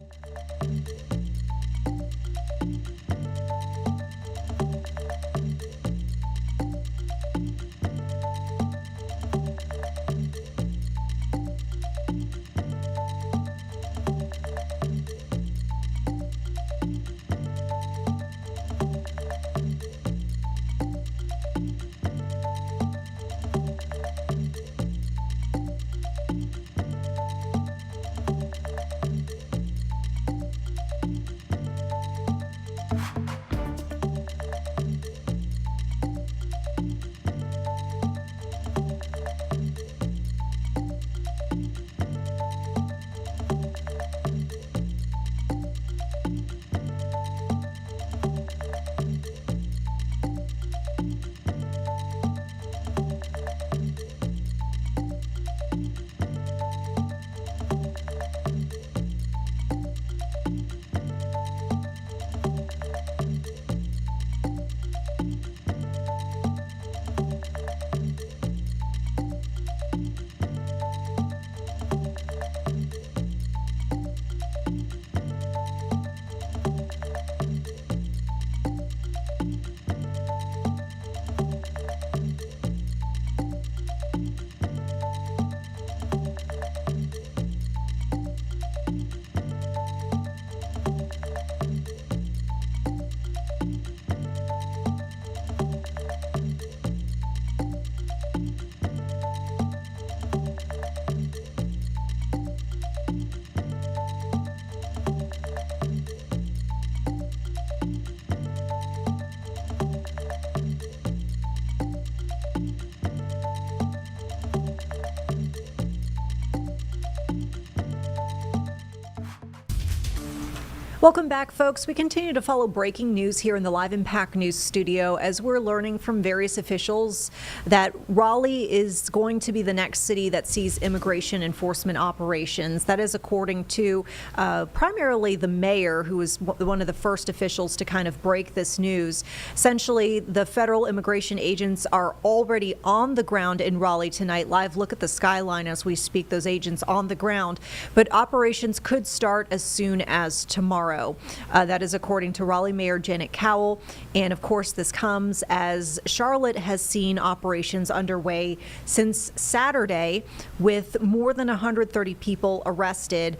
Welcome back, folks. We continue to follow breaking news here in the Live Impact News studio as we're learning from various officials that Raleigh is going to be the next city that sees immigration enforcement operations. That is according to primarily the mayor, who was one of the first officials to kind of break this news. Essentially, the federal immigration agents are already on the ground in Raleigh tonight. Live look at the skyline as we speak, those agents on the ground. But operations could start as soon as tomorrow. tomorrow. That is according to Raleigh Mayor Janet Cowell. And of course, this comes as Charlotte has seen operations underway since Saturday with more than 130 people arrested.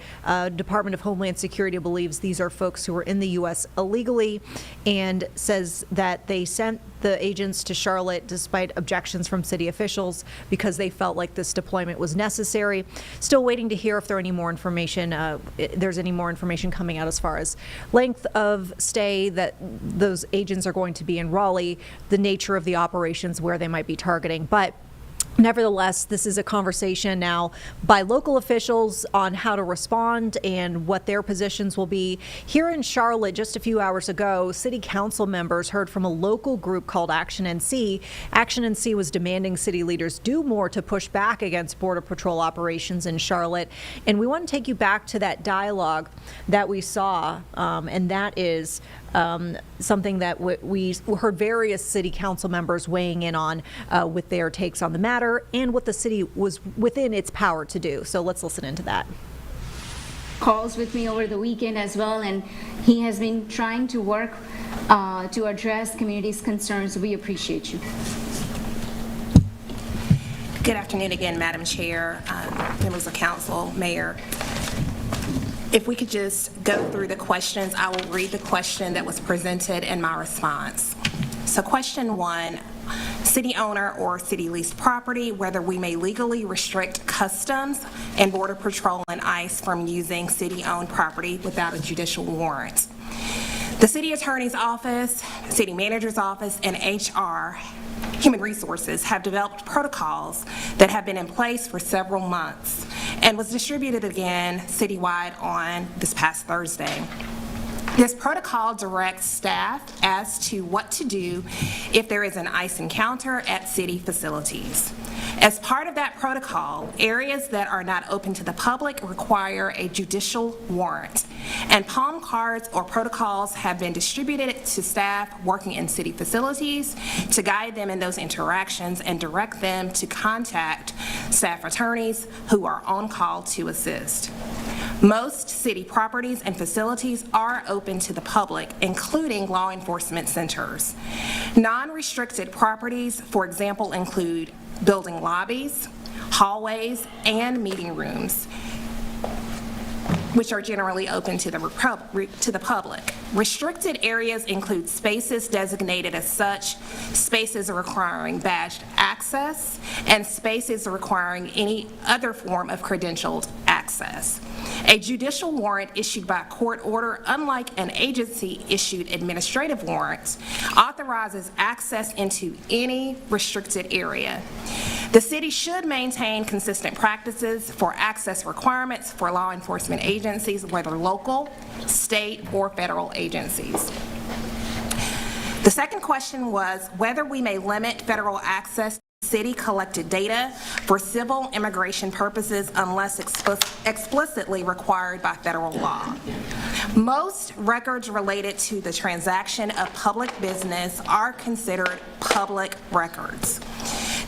Department of Homeland Security believes these are folks who are in the U.S. illegally and says that they sent the agents to Charlotte despite objections from city officials because they felt like this deployment was necessary. Still waiting to hear if there's any more information coming out as far as length of stay that those agents are going to be in Raleigh, the nature of the operations, where they might be targeting. But nevertheless, this is a conversation now by local officials on how to respond and what their positions will be. Here in Charlotte, just a few hours ago, city council members heard from a local group called Action NC. Action NC was demanding city leaders do more to push back against Border Patrol operations in Charlotte. And we want to take you back to that dialogue that we saw, and that is something that we heard various city council members weighing in on with their takes on the matter and what the city was within its power to do. So let's listen into that. Calls with me over the weekend as well, and he has been trying to work to address communities' concerns. We appreciate you. Good afternoon again, Madam Chair, members of council, Mayor. If we could just go through the questions, I will read the question that was presented and my response. So question 1, city owner or city leased property, whether we may legally restrict Customs and Border Patrol and ICE from using city-owned property without a judicial warrant. The city attorney's office, city manager's office, and HR, Human Resources, have developed protocols that have been in place for several months and was distributed again citywide on this past Thursday. This protocol directs staff as to what to do if there is an ICE encounter at city facilities. As part of that protocol, areas that are not open to the public require a judicial warrant, and palm cards or protocols have been distributed to staff working in city facilities to guide them in those interactions and direct them to contact staff attorneys who are on call to assist. Most city properties and facilities are open to the public, including law enforcement centers. Non-restricted properties, for example, include building lobbies, hallways, and meeting rooms, which are generally open to the public. Restricted areas include spaces designated as such, spaces requiring badged access, and spaces requiring any other form of credentialed access. A judicial warrant issued by court order, unlike an agency-issued administrative warrant, authorizes access into any restricted area. The city should maintain consistent practices for access requirements for law enforcement agencies, whether local, state, or federal agencies. The second question was whether we may limit federal access to city-collected data for civil immigration purposes unless explicitly required by federal law. Most records related to the transaction of public business are considered public records.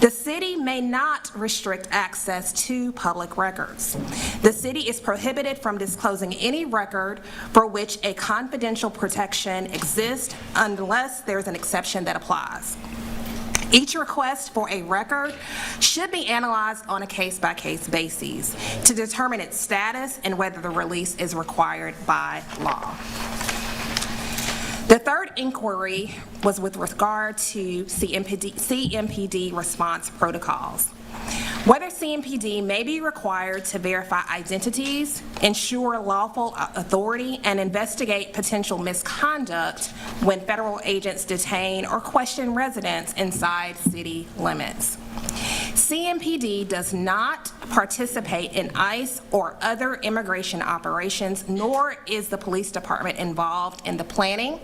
The city may not restrict access to public records. The city is prohibited from disclosing any record for which a confidential protection exists unless there's an exception that applies. Each request for a record should be analyzed on a case-by-case basis to determine its status and whether the release is required by law. The third inquiry was with regard to CMPD response protocols. Whether CMPD may be required to verify identities, ensure lawful authority, and investigate potential misconduct when federal agents detain or question residents inside city limits. CMPD does not participate in ICE or other immigration operations, nor is the police department involved in the planning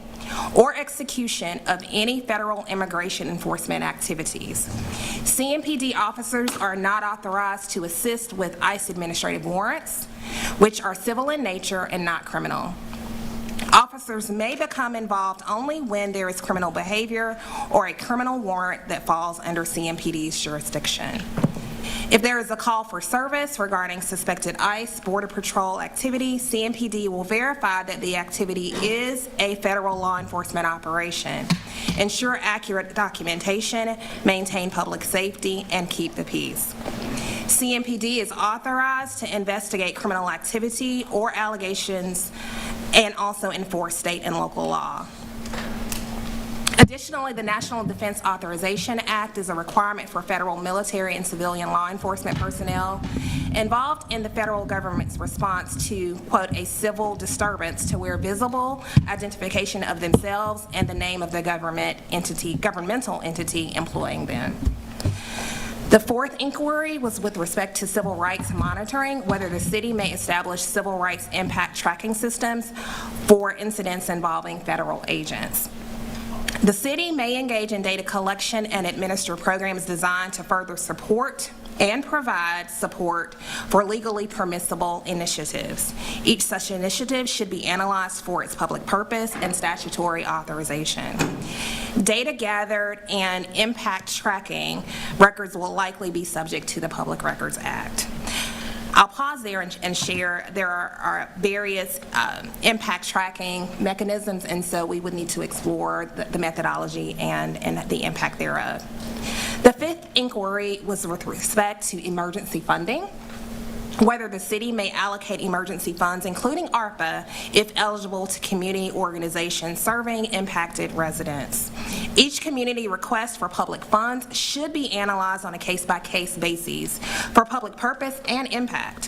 or execution of any federal immigration enforcement activities. CMPD officers are not authorized to assist with ICE administrative warrants, which are civil in nature and not criminal. Officers may become involved only when there is criminal behavior or a criminal warrant that falls under CMPD's jurisdiction. If there is a call for service regarding suspected ICE Border Patrol activity, CMPD will verify that the activity is a federal law enforcement operation, ensure accurate documentation, maintain public safety, and keep the peace. CMPD is authorized to investigate criminal activity or allegations and also enforce state and local law. Additionally, the National Defense Authorization Act is a requirement for federal military and civilian law enforcement personnel involved in the federal government's response to, quote, a civil disturbance to wear visible identification of themselves and the name of the governmental entity employing them. The fourth inquiry was with respect to civil rights monitoring, whether the city may establish civil rights impact tracking systems for incidents involving federal agents. The city may engage in data collection and administer programs designed to further support and provide support for legally permissible initiatives. Each such initiative should be analyzed for its public purpose and statutory authorization. Data gathered and impact tracking records will likely be subject to the Public Records Act. I'll pause there and share there are various impact tracking mechanisms, and so we would need to explore the methodology and the impact thereof. The fifth inquiry was with respect to emergency funding, whether the city may allocate emergency funds, including ARPA, if eligible, to community organizations serving impacted residents. Each community request for public funds should be analyzed on a case-by-case basis for public purpose and impact.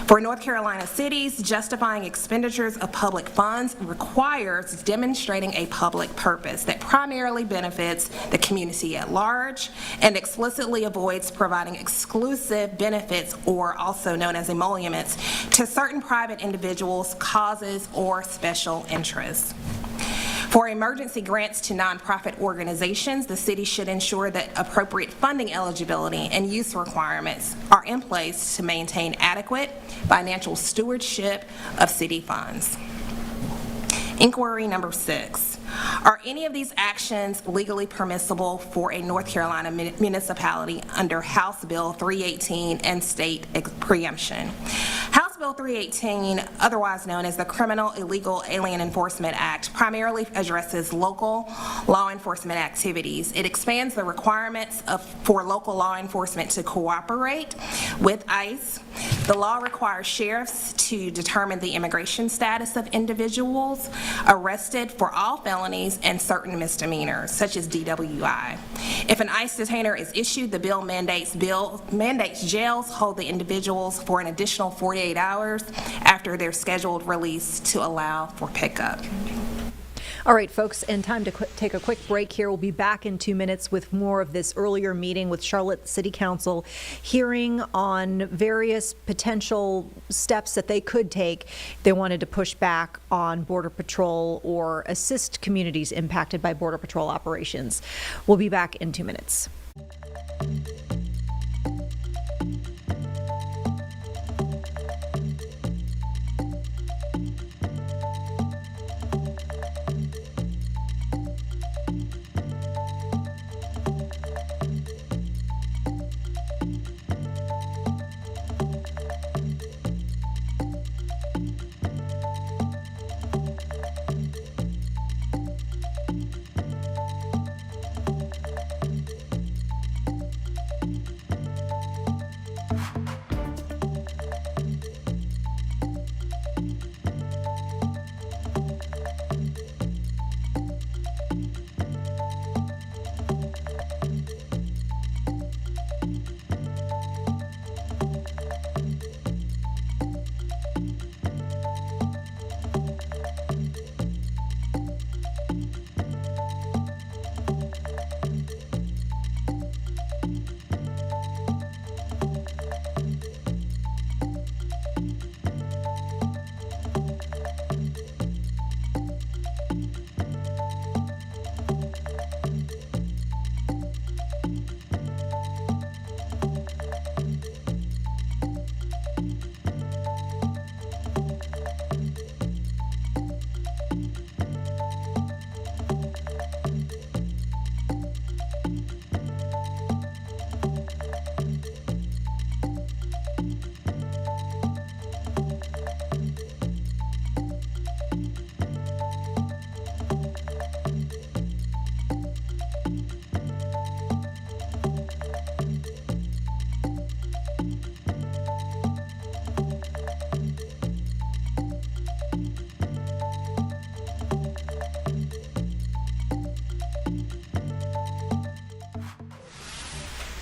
For North Carolina cities, justifying expenditures of public funds requires demonstrating a public purpose that primarily benefits the community at large and explicitly avoids providing exclusive benefits, or also known as emoluments, to certain private individuals, causes, or special interests. For emergency grants to nonprofit organizations, the city should ensure that appropriate funding eligibility and use requirements are in place to maintain adequate financial stewardship of city funds. Inquiry number 6. Are any of these actions legally permissible for a North Carolina municipality under House Bill 318 and state preemption? House Bill 318, otherwise known as the Criminal Illegal Alien Enforcement Act, primarily addresses local law enforcement activities. It expands the requirements for local law enforcement to cooperate with ICE. The law requires sheriffs to determine the immigration status of individuals arrested for all felonies and certain misdemeanors, such as DWI. If an ICE detainer is issued, the bill mandates jails hold the individuals for an additional 48 hours after their scheduled release to allow for pickup. All right, folks, and time to take a quick break here. We'll be back in 2 minutes with more of this earlier meeting with Charlotte City Council, hearing on various potential steps that they could take if they wanted to push back on Border Patrol or assist communities impacted by Border Patrol operations. We'll be back in 2 minutes.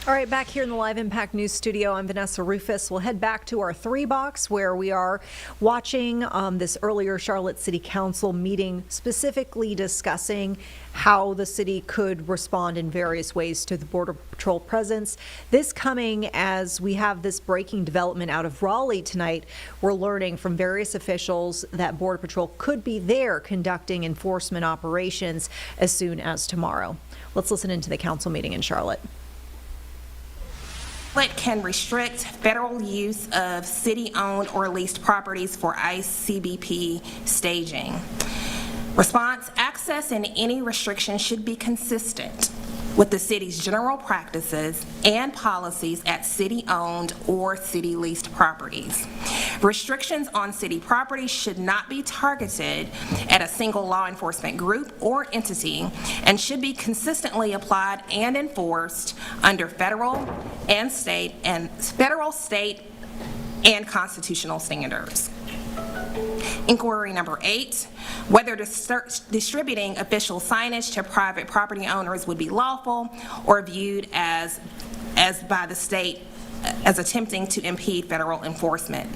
All right, back here in the Live Impact News studio, I'm Vanessa Rufus. We'll head back to our 3-box where we are watching this earlier Charlotte City Council meeting, specifically discussing how the city could respond in various ways to the Border Patrol presence. This coming as we have this breaking development out of Raleigh tonight. We're learning from various officials that Border Patrol could be there conducting enforcement operations as soon as tomorrow. Let's listen into the council meeting in Charlotte. It can restrict federal use of city-owned or leased properties for ICE CBP staging. Response: access and any restriction should be consistent with the city's general practices and policies at city-owned or city-leased properties. Restrictions on city property should not be targeted at a single law enforcement group or entity and should be consistently applied and enforced under federal, state, and constitutional standards. Inquiry number 8, whether distributing official signage to private property owners would be lawful or viewed as by the state as attempting to impede federal enforcement.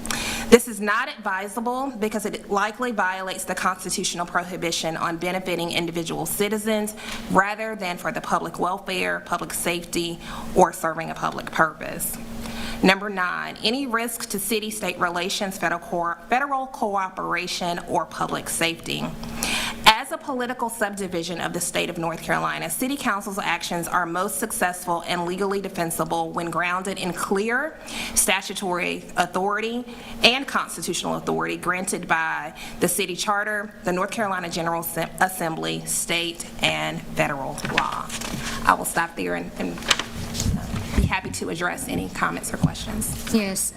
This is not advisable because it likely violates the constitutional prohibition on benefiting individual citizens rather than for the public welfare, public safety, or serving a public purpose. Number 9, any risk to city-state relations, federal cooperation, or public safety. As a political subdivision of the state of North Carolina, City Council's actions are most successful and legally defensible when grounded in clear statutory authority and constitutional authority granted by the City Charter, the North Carolina General Assembly, state, and federal law. I will stop there and be happy to address any comments or questions. Yes,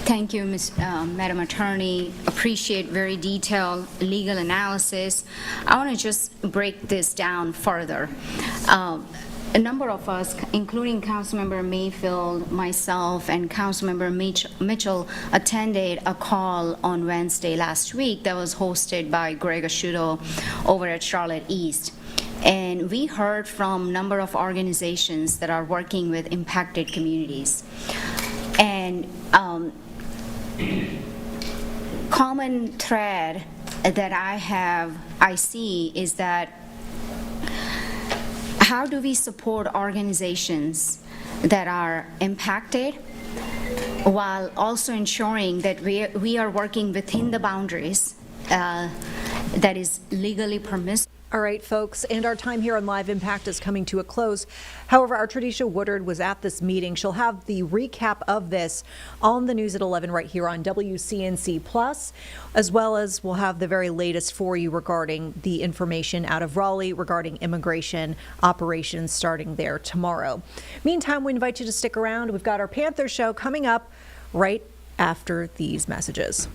thank you, Madam Attorney. Appreciate very detailed legal analysis. I want to just break this down further. A number of us, including Councilmember Mayfield, myself, and Councilmember Mitchell, attended a call on Wednesday last week that was hosted by Greg Asciutto over at Charlotte East. And we heard from a number of organizations that are working with impacted communities. And common thread that I see is that how do we support organizations that are impacted while also ensuring that we are working within the boundaries that is legally permissible? All right, folks, and our time here on Live Impact is coming to a close. However, our Tradisha Woodard was at this meeting. She'll have the recap of this on the news at 11 right here on WCNC Plus, as well as we'll have the very latest for you regarding the information out of Raleigh regarding immigration operations starting there tomorrow. Meantime, we invite you to stick around. We've got our Panther show coming up right after these messages.